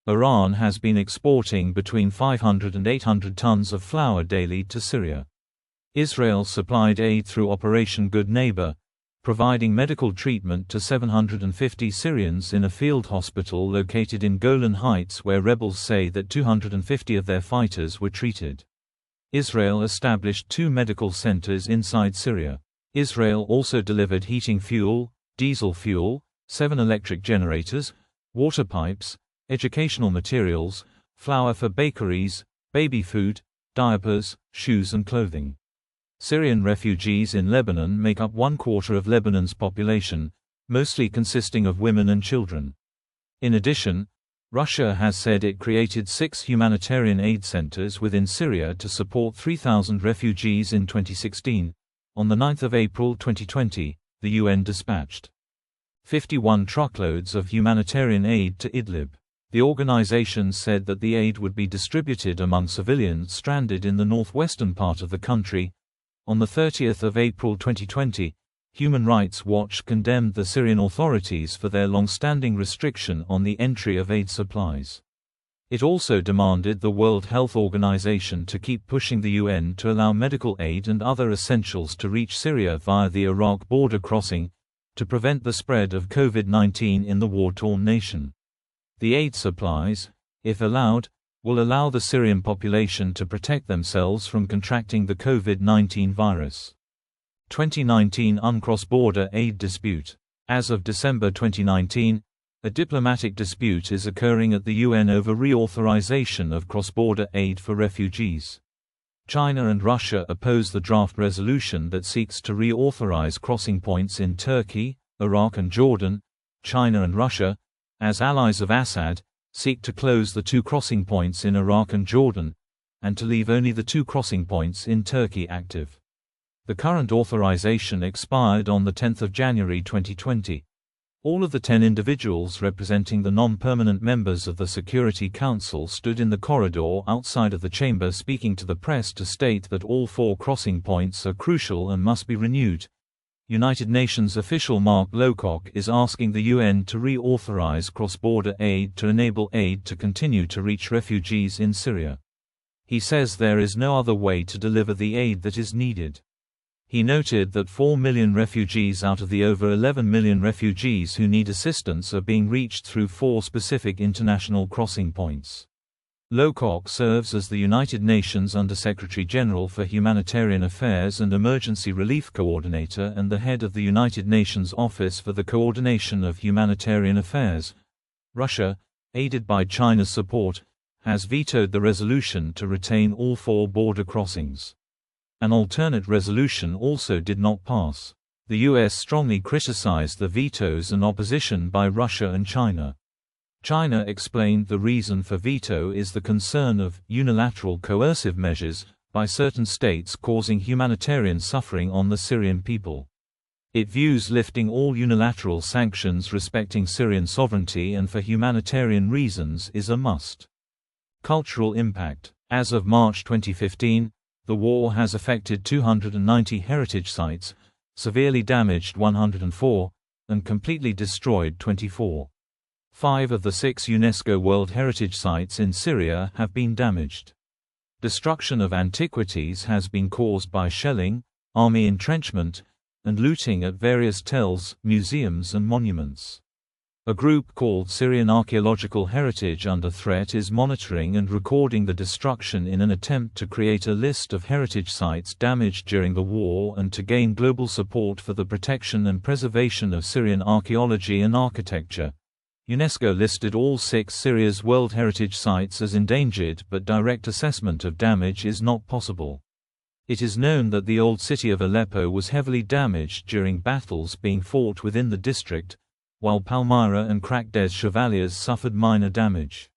Iran has been exporting between 500 and 800 tons of flour daily to Syria. Israel supplied aid through Operation Good Neighbor, providing medical treatment to 750 Syrians in a field hospital located in Golan Heights where rebels say that 250 of their fighters were treated. Israel established 2 medical centers inside Syria. Israel also delivered heating fuel, diesel fuel, 7 electric generators, water pipes, educational materials, flour for bakeries, baby food, diapers, shoes and clothing. Syrian refugees in Lebanon make up 1/4 of Lebanon's population, mostly consisting of women and children. In addition, Russia has said it created 6 humanitarian aid centers within Syria to support 3,000 refugees in 2016. On the 9th of April 2020, the UN dispatched 51 truckloads of humanitarian aid to Idlib. The organization said that the aid would be distributed among civilians stranded in the northwestern part of the country. On the 30th of April 2020, Human Rights Watch condemned the Syrian authorities for their long-standing restriction on the entry of aid supplies. It also demanded the World Health Organization to keep pushing the UN to allow medical aid and other essentials to reach Syria via the Iraq border crossing, to prevent the spread of COVID-19 in the war-torn nation. The aid supplies, if allowed, will allow the Syrian population to protect themselves from contracting the COVID-19 virus. 2019 Uncross-border aid dispute. As of December 2019, a diplomatic dispute is occurring at the UN over reauthorization of cross-border aid for refugees. China and Russia oppose the draft resolution that seeks to reauthorize crossing points in Turkey, Iraq and Jordan. China and Russia, as allies of Assad, seek to close the 2 crossing points in Iraq and Jordan, and to leave only the 2 crossing points in Turkey active. The current authorization expired on 10 January 2020. All of the 10 individuals representing the non-permanent members of the Security Council stood in the corridor outside of the chamber speaking to the press to state that all 4 crossing points are crucial and must be renewed. United Nations official Mark Lowcock is asking the UN to reauthorize cross-border aid to enable aid to continue to reach refugees in Syria. He says there is no other way to deliver the aid that is needed. He noted that 4 million refugees out of the over 11 million refugees who need assistance are being reached through 4 specific international crossing points. Lowcock serves as the United Nations Under-Secretary General for Humanitarian Affairs and Emergency Relief Coordinator and the head of the United Nations Office for the Coordination of Humanitarian Affairs. Russia, aided by China's support, has vetoed the resolution to retain all 4 border crossings. An alternate resolution also did not pass. The US strongly criticized the vetoes and opposition by Russia and China. China explained the reason for veto is the concern of unilateral coercive measures by certain states causing humanitarian suffering on the Syrian people. It views lifting all unilateral sanctions respecting Syrian sovereignty and for humanitarian reasons is a must. Cultural impact. As of March 2015, the war has affected 290 heritage sites, severely damaged 104, and completely destroyed 24. 5 of the 6 UNESCO World Heritage Sites in Syria have been damaged. Destruction of antiquities has been caused by shelling, army entrenchment, and looting at various tells, museums and monuments. A group called Syrian Archaeological Heritage Under Threat is monitoring and recording the destruction in an attempt to create a list of heritage sites damaged during the war and to gain global support for the protection and preservation of Syrian archaeology and architecture. UNESCO listed all 6 Syria's World Heritage Sites as endangered, but direct assessment of damage is not possible. It is known that the old city of Aleppo was heavily damaged during battles being fought within the district, while Palmyra and Krak des Chevaliers suffered minor damage.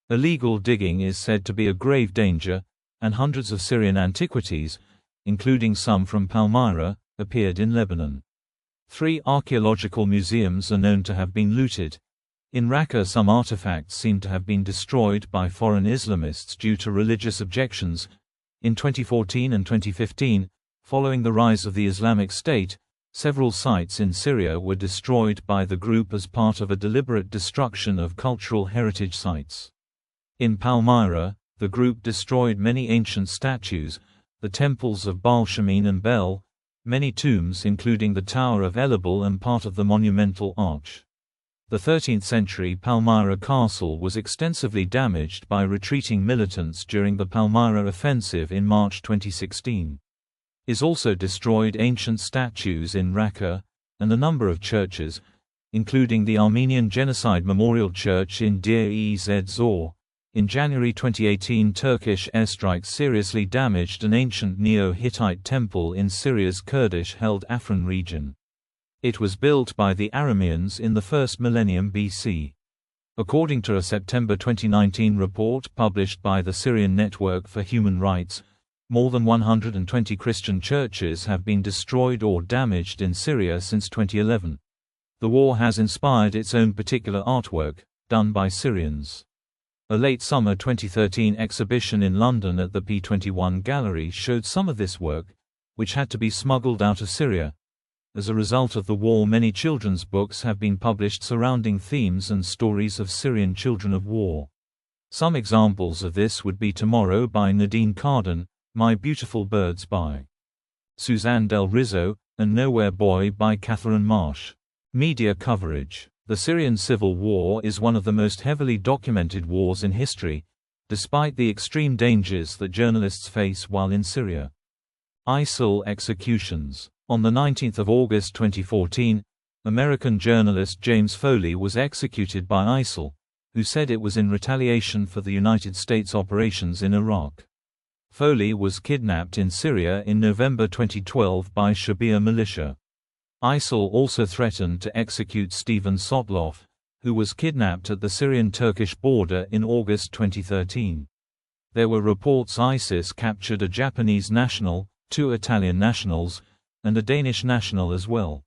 Illegal digging is said to be a grave danger, and hundreds of Syrian antiquities, including some from Palmyra, appeared in Lebanon. 3 archaeological museums are known to have been looted. In Raqqa, some artifacts seem to have been destroyed by foreign Islamists due to religious objections. In 2014 and 2015, following the rise of the Islamic State, several sites in Syria were destroyed by the group as part of a deliberate destruction of cultural heritage sites. In Palmyra, the group destroyed many ancient statues, the temples of Baal Shamin and Bel, many tombs including the Tower of Elibel and part of the monumental arch. The 13th-century Palmyra castle was extensively damaged by retreating militants during the Palmyra offensive in March 2016. Is also destroyed ancient statues in Raqqa, and a number of churches, including the Armenian Genocide Memorial Church in Deir-ez-Zor. In January 2018, Turkish airstrikes seriously damaged an ancient Neo-Hittite temple in Syria's Kurdish-held Afrin region. It was built by the Arameans in the 1st millennium BC. According to a September 2019 report published by the Syrian Network for Human Rights, more than 120 Christian churches have been destroyed or damaged in Syria since 2011. The war has inspired its own particular artwork, done by Syrians. A late summer 2013 exhibition in London at the P21 Gallery showed some of this work, which had to be smuggled out of Syria. As a result of the war, many children's books have been published surrounding themes and stories of Syrian children of war. Some examples of this would be Tomorrow by Nadine Carden, My Beautiful Birds by Suzanne Del Rizzo, and Nowhere Boy by Catherine Marsh. Media coverage. The Syrian civil war is one of the most heavily documented wars in history, despite the extreme dangers that journalists face while in Syria. ISIL executions. On 19 August 2014, American journalist James Foley was executed by ISIL, who said it was in retaliation for the United States operations in Iraq. Foley was kidnapped in Syria in November 2012 by Shabia militia. ISIL also threatened to execute Stephen Sotloff, who was kidnapped at the Syrian-Turkish border in August 2013. There were reports ISIS captured a Japanese national, 2 Italian nationals, and a Danish national as well.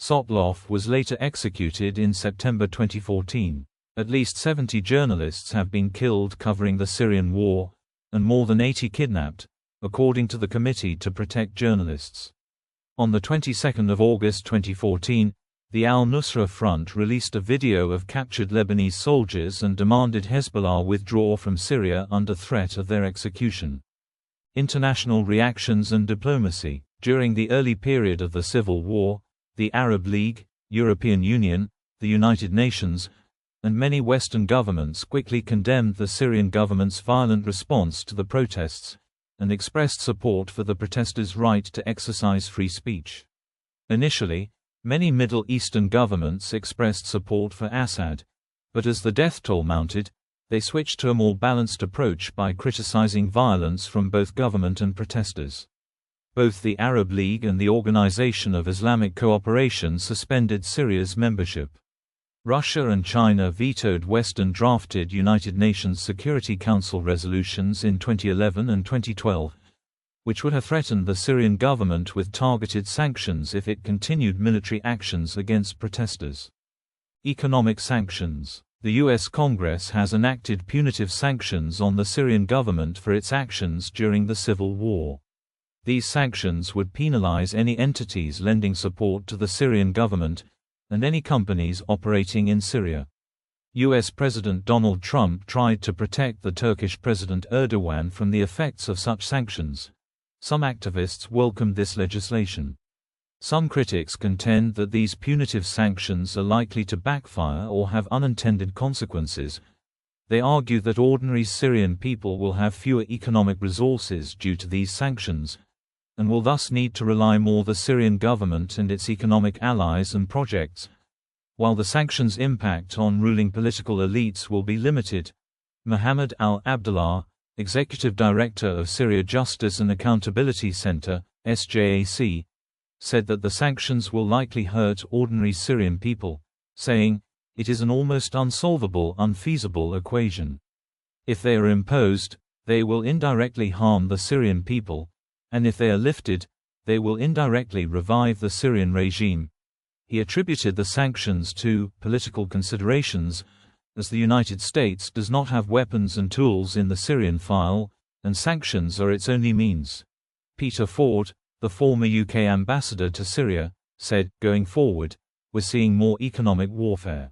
Sotloff was later executed in September 2014. At least 70 journalists have been killed covering the Syrian war, and more than 80 kidnapped, according to the Committee to Protect Journalists. On the 22nd of August 2014, the Al-Nusra Front released a video of captured Lebanese soldiers and demanded Hezbollah withdraw from Syria under threat of their execution. International reactions and diplomacy. During the early period of the civil war, the Arab League, European Union, the United Nations, and many Western governments quickly condemned the Syrian government's violent response to the protests, and expressed support for the protesters' right to exercise free speech. Initially, many Middle Eastern governments expressed support for Assad, but as the death toll mounted, they switched to a more balanced approach by criticizing violence from both government and protesters. Both the Arab League and the Organization of Islamic Cooperation suspended Syria's membership. Russia and China vetoed Western-drafted United Nations Security Council resolutions in 2011 and 2012, which would have threatened the Syrian government with targeted sanctions if it continued military actions against protesters. Economic sanctions. The U.S. Congress has enacted punitive sanctions on the Syrian government for its actions during the civil war. These sanctions would penalize any entities lending support to the Syrian government, and any companies operating in Syria. U.S. President Donald Trump tried to protect the Turkish President Erdogan from the effects of such sanctions. Some activists welcomed this legislation. Some critics contend that these punitive sanctions are likely to backfire or have unintended consequences. They argue that ordinary Syrian people will have fewer economic resources due to these sanctions, and will thus need to rely more on the Syrian government and its economic allies and projects, while the sanctions' impact on ruling political elites will be limited. Mohammed al-Abdullah, executive director of Syria Justice and Accountability Center, SJAC, said that the sanctions will likely hurt ordinary Syrian people, saying, "It is an almost unsolvable, unfeasible equation. If they are imposed, they will indirectly harm the Syrian people, and if they are lifted, they will indirectly revive the Syrian regime." He attributed the sanctions to political considerations, as the United States does not have weapons and tools in the Syrian file, and sanctions are its only means. Peter Ford, the former UK ambassador to Syria, said, "Going forward, we're seeing more economic warfare.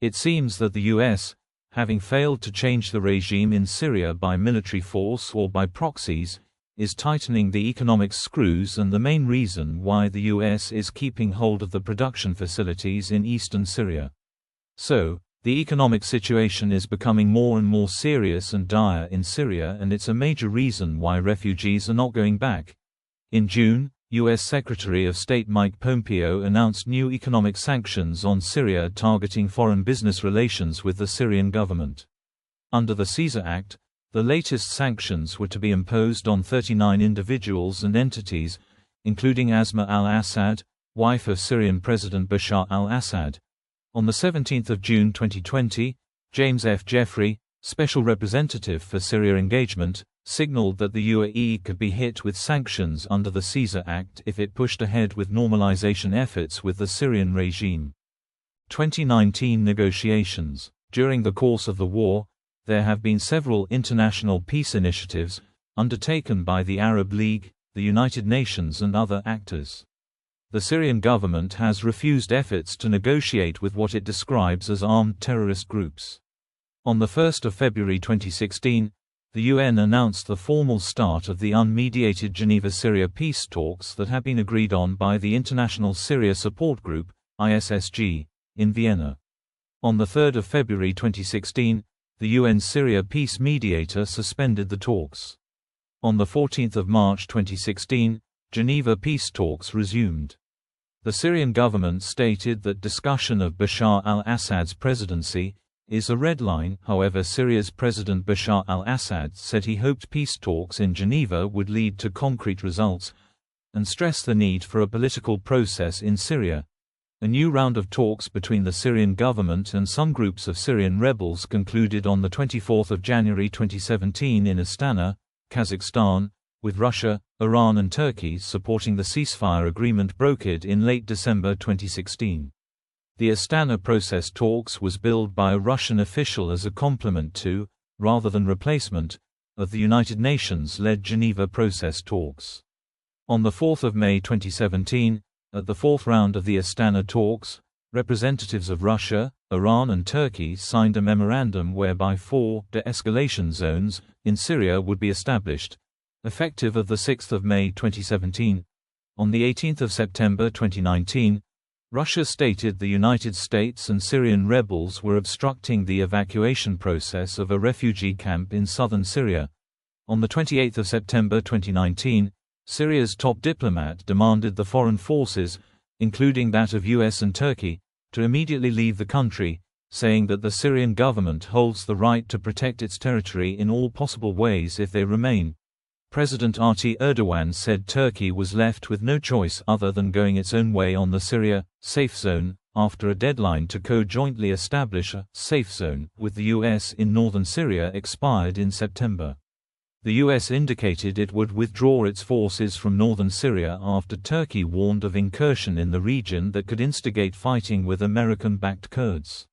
It seems that the US, having failed to change the regime in Syria by military force or by proxies, is tightening the economic screws, and the main reason why the US is keeping hold of the production facilities in eastern Syria. So, the economic situation is becoming more and more serious and dire in Syria, and it's a major reason why refugees are not going back." In June, U.S. Secretary of State Mike Pompeo announced new economic sanctions on Syria targeting foreign business relations with the Syrian government. Under the Caesar Act, the latest sanctions were to be imposed on 39 individuals and entities, including Asma al-Assad, wife of Syrian President Bashar al-Assad. On 17 June 2020, James F. Jeffrey, Special Representative for Syria Engagement, signaled that the UAE could be hit with sanctions under the Caesar Act if it pushed ahead with normalization efforts with the Syrian regime. 2019 negotiations. During the course of the war, there have been several international peace initiatives, undertaken by the Arab League, the United Nations and other actors. The Syrian government has refused efforts to negotiate with what it describes as armed terrorist groups. On 1 February 2016, the UN announced the formal start of the unmediated Geneva-Syria peace talks that had been agreed on by the International Syria Support Group, ISSG, in Vienna. On 3 February 2016, the UN Syria peace mediator suspended the talks. On 14 March 2016, Geneva peace talks resumed. The Syrian government stated that discussion of Bashar al-Assad's presidency is a red line. However, Syria's President Bashar al-Assad said he hoped peace talks in Geneva would lead to concrete results, and stressed the need for a political process in Syria. A new round of talks between the Syrian government and some groups of Syrian rebels concluded on 24 January 2017 in Astana, Kazakhstan, with Russia, Iran and Turkey supporting the ceasefire agreement brokered in late December 2016. The Astana process talks was billed by a Russian official as a complement to, rather than replacement, of the United Nations-led Geneva process talks. On 4 May 2017, at the fourth round of the Astana talks, representatives of Russia, Iran and Turkey signed a memorandum whereby 4 de-escalation zones in Syria would be established, effective of 6 May 2017. On 18 September 2019, Russia stated the United States and Syrian rebels were obstructing the evacuation process of a refugee camp in southern Syria. On 28 September 2019, Syria's top diplomat demanded the foreign forces, including that of US and Turkey, to immediately leave the country, saying that the Syrian government holds the right to protect its territory in all possible ways if they remain. President Erdogan said Turkey was left with no choice other than going its own way on the Syria safe zone, after a deadline to co-jointly establish a safe zone with the US in northern Syria expired in September. The US indicated it would withdraw its forces from northern Syria after Turkey warned of incursion in the region that could instigate fighting with American-backed Kurds.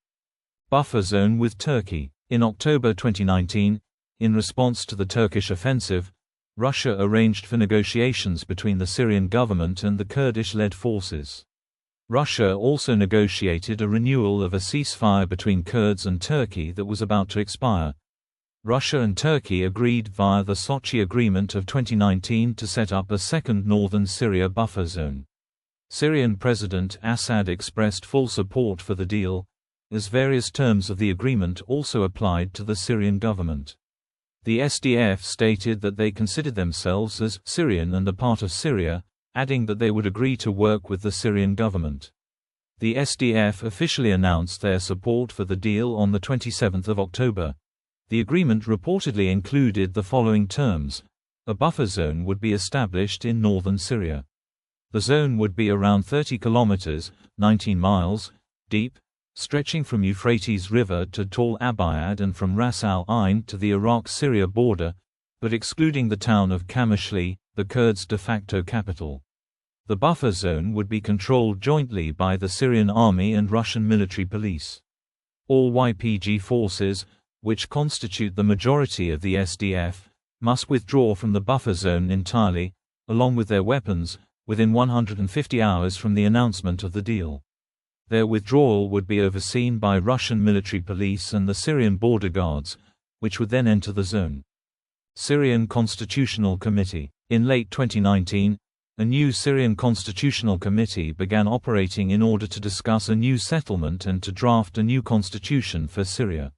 Buffer zone with Turkey. In October 2019, in response to the Turkish offensive, Russia arranged for negotiations between the Syrian government and the Kurdish-led forces. Russia also negotiated a renewal of a ceasefire between Kurds and Turkey that was about to expire. Russia and Turkey agreed via the Sochi Agreement of 2019 to set up a second northern Syria buffer zone. Syrian President Assad expressed full support for the deal, as various terms of the agreement also applied to the Syrian government. The SDF stated that they considered themselves as Syrian and a part of Syria, adding that they would agree to work with the Syrian government. The SDF officially announced their support for the deal on 27 October. The agreement reportedly included the following terms: a buffer zone would be established in northern Syria. The zone would be around 30 kilometers, 19 miles, deep, stretching from Euphrates River to Tal Abyad and from Ras Al Ain to the Iraq-Syria border, but excluding the town of Kamishli, the Kurds' de facto capital. The buffer zone would be controlled jointly by the Syrian army and Russian military police. All YPG forces, which constitute the majority of the SDF, must withdraw from the buffer zone entirely, along with their weapons, within 150 hours from the announcement of the deal. Their withdrawal would be overseen by Russian military police and the Syrian border guards, which would then enter the zone. Syrian Constitutional Committee. In late 2019, a new Syrian Constitutional Committee began operating in order to discuss a new settlement and to draft a new constitution for Syria.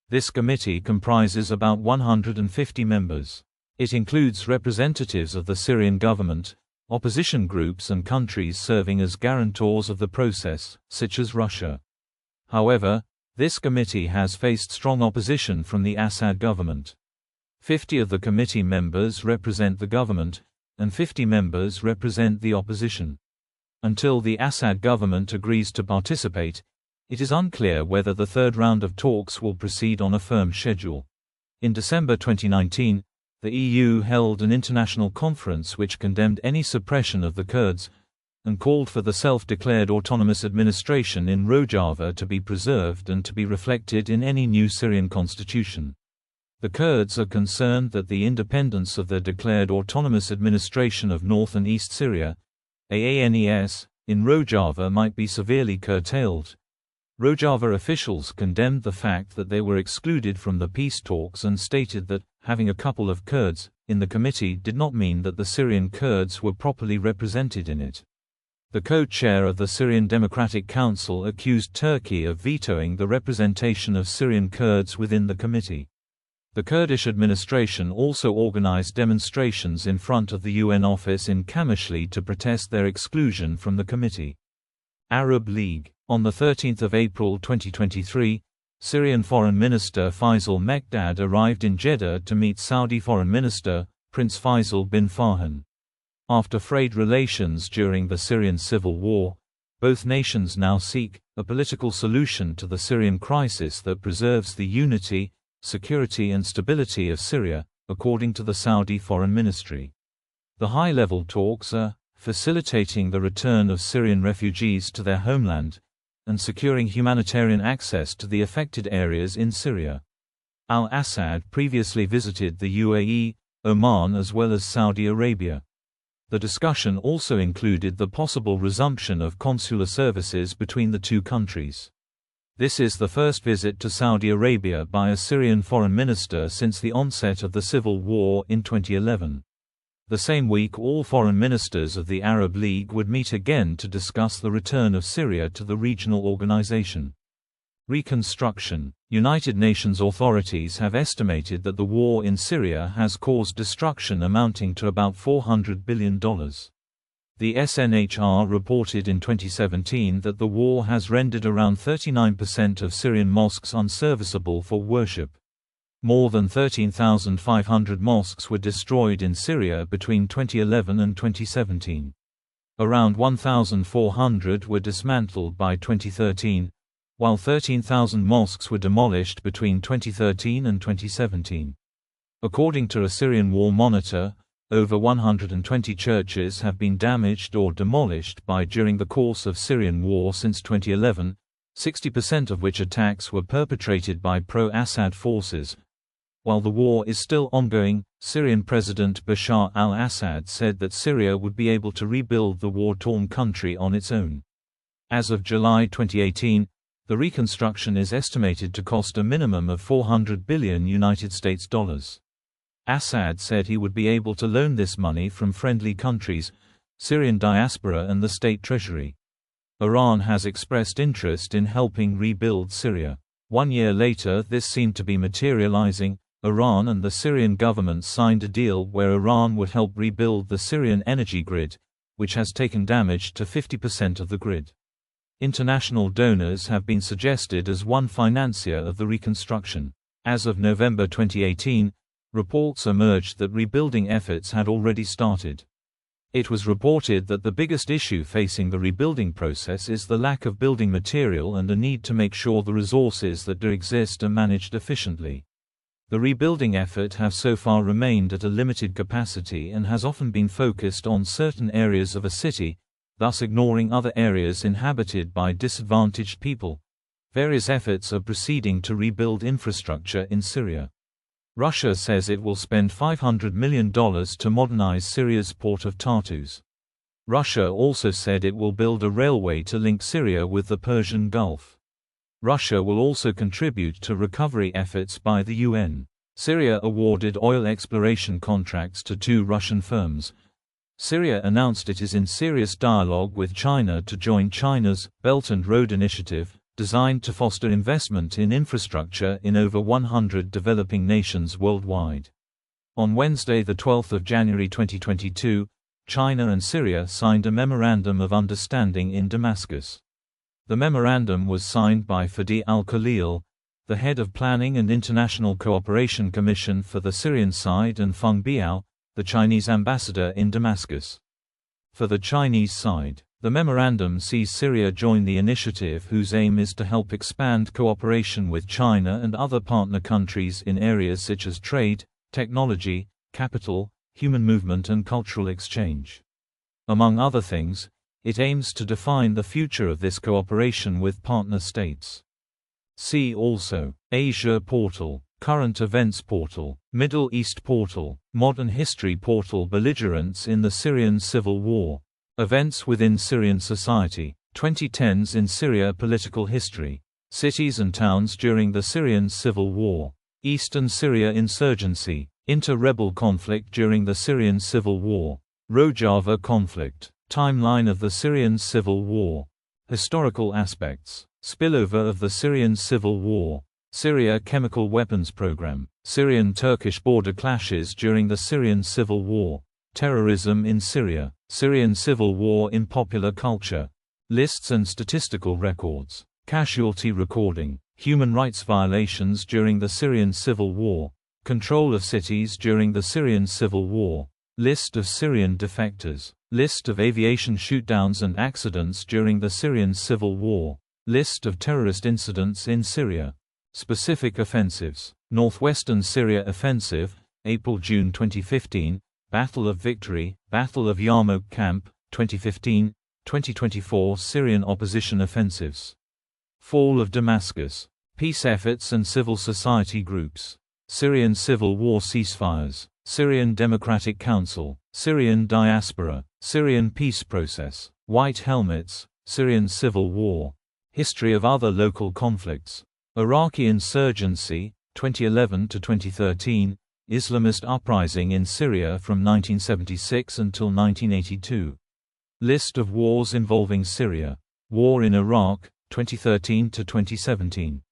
This committee comprises about 150 members. It includes representatives of the Syrian government, opposition groups and countries serving as guarantors of the process, such as Russia. However, this committee has faced strong opposition from the Assad government. 50 of the committee members represent the government, and 50 members represent the opposition. Until the Assad government agrees to participate, it is unclear whether the third round of talks will proceed on a firm schedule. In December 2019, the EU held an international conference which condemned any suppression of the Kurds, and called for the self-declared autonomous administration in Rojava to be preserved and to be reflected in any new Syrian constitution. The Kurds are concerned that the independence of the declared autonomous administration of North and East Syria, AANES, in Rojava might be severely curtailed. Rojava officials condemned the fact that they were excluded from the peace talks and stated that, having a couple of Kurds in the committee did not mean that the Syrian Kurds were properly represented in it. The co-chair of the Syrian Democratic Council accused Turkey of vetoing the representation of Syrian Kurds within the committee. The Kurdish administration also organized demonstrations in front of the UN office in Qamishli to protest their exclusion from the committee. Arab League. On 13 April 2023, Syrian Foreign Minister Faisal Mekdad arrived in Jeddah to meet Saudi Foreign Minister, Prince Faisal bin Farhan. After frayed relations during the Syrian civil war, both nations now seek a political solution to the Syrian crisis that preserves the unity, security and stability of Syria, according to the Saudi Foreign Ministry. The high-level talks are facilitating the return of Syrian refugees to their homeland and securing humanitarian access to the affected areas in Syria. Al-Assad previously visited the UAE, Oman as well as Saudi Arabia. The discussion also included the possible resumption of consular services between the two countries. This is the first visit to Saudi Arabia by a Syrian foreign minister since the onset of the civil war in 2011. The same week, all foreign ministers of the Arab League would meet again to discuss the return of Syria to the regional organization. Reconstruction. United Nations authorities have estimated that the war in Syria has caused destruction amounting to about $400 billion. The SNHR reported in 2017 that the war has rendered around 39% of Syrian mosques unserviceable for worship. More than 13,500 mosques were destroyed in Syria between 2011 and 2017. Around 1,400 were dismantled by 2013, while 13,000 mosques were demolished between 2013 and 2017. According to a Syrian War Monitor, over 120 churches have been damaged or demolished during the course of Syrian war since 2011, 60% of which attacks were perpetrated by pro-Assad forces. While the war is still ongoing, Syrian President Bashar al-Assad said that Syria would be able to rebuild the war-torn country on its own. As of July 2018, the reconstruction is estimated to cost a minimum of $400 billion. Assad said he would be able to loan this money from friendly countries, Syrian diaspora and the state treasury. Iran has expressed interest in helping rebuild Syria. 1 year later, this seemed to be materializing. Iran and the Syrian government signed a deal where Iran would help rebuild the Syrian energy grid, which has taken damage to 50% of the grid. International donors have been suggested as one financier of the reconstruction. As of November 2018, reports emerged that rebuilding efforts had already started. It was reported that the biggest issue facing the rebuilding process is the lack of building material and a need to make sure the resources that do exist are managed efficiently. The rebuilding effort has so far remained at a limited capacity and has often been focused on certain areas of a city, thus ignoring other areas inhabited by disadvantaged people. Various efforts are proceeding to rebuild infrastructure in Syria. Russia says it will spend $500 million to modernize Syria's port of Tartus. Russia also said it will build a railway to link Syria with the Persian Gulf. Russia will also contribute to recovery efforts by the UN. Syria awarded oil exploration contracts to 2 Russian firms. Syria announced it is in serious dialogue with China to join China's Belt and Road Initiative, designed to foster investment in infrastructure in over 100 developing nations worldwide. On Wednesday, 12 January 2022, China and Syria signed a Memorandum of Understanding in Damascus. The memorandum was signed by Fadi al-Khalil, the head of Planning and International Cooperation Commission for the Syrian side, and Feng Biao, the Chinese ambassador in Damascus. For the Chinese side, the memorandum sees Syria join the initiative, whose aim is to help expand cooperation with China and other partner countries in areas such as trade, technology, capital, human movement and cultural exchange. Among other things, it aims to define the future of this cooperation with partner states. See also: Asia Portal, Current Events Portal, Middle East Portal, Modern History Portal, Belligerents in the Syrian Civil War, Events within Syrian Society, 2010s in Syria, Political History, Cities and Towns during the Syrian Civil War, Eastern Syria Insurgency, Inter-rebel conflict during the Syrian Civil War, Rojava conflict, Timeline of the Syrian Civil War. Historical aspects. Spillover of the Syrian Civil War. Syria chemical weapons program. Syrian-Turkish border clashes during the Syrian Civil War. Terrorism in Syria. Syrian Civil War in popular culture. Lists and statistical records. Casualty recording. Human rights violations during the Syrian Civil War. Control of cities during the Syrian Civil War. List of Syrian defectors. List of aviation shootdowns and accidents during the Syrian Civil War. List of terrorist incidents in Syria. Specific offensives. Northwestern Syria Offensive, April–June 2015, Battle of Victory, Battle of Yarmouk Camp, 2015, 2024 Syrian opposition offensives. Fall of Damascus. Peace efforts and civil society groups. Syrian Civil War ceasefires. Syrian Democratic Council. Syrian diaspora. Syrian peace process. White helmets. Syrian Civil War. History of other local conflicts. Iraqi insurgency, 2011 to 2013, Islamist uprising in Syria from 1976 until 1982. List of wars involving Syria. War in Iraq, 2013 to 2017.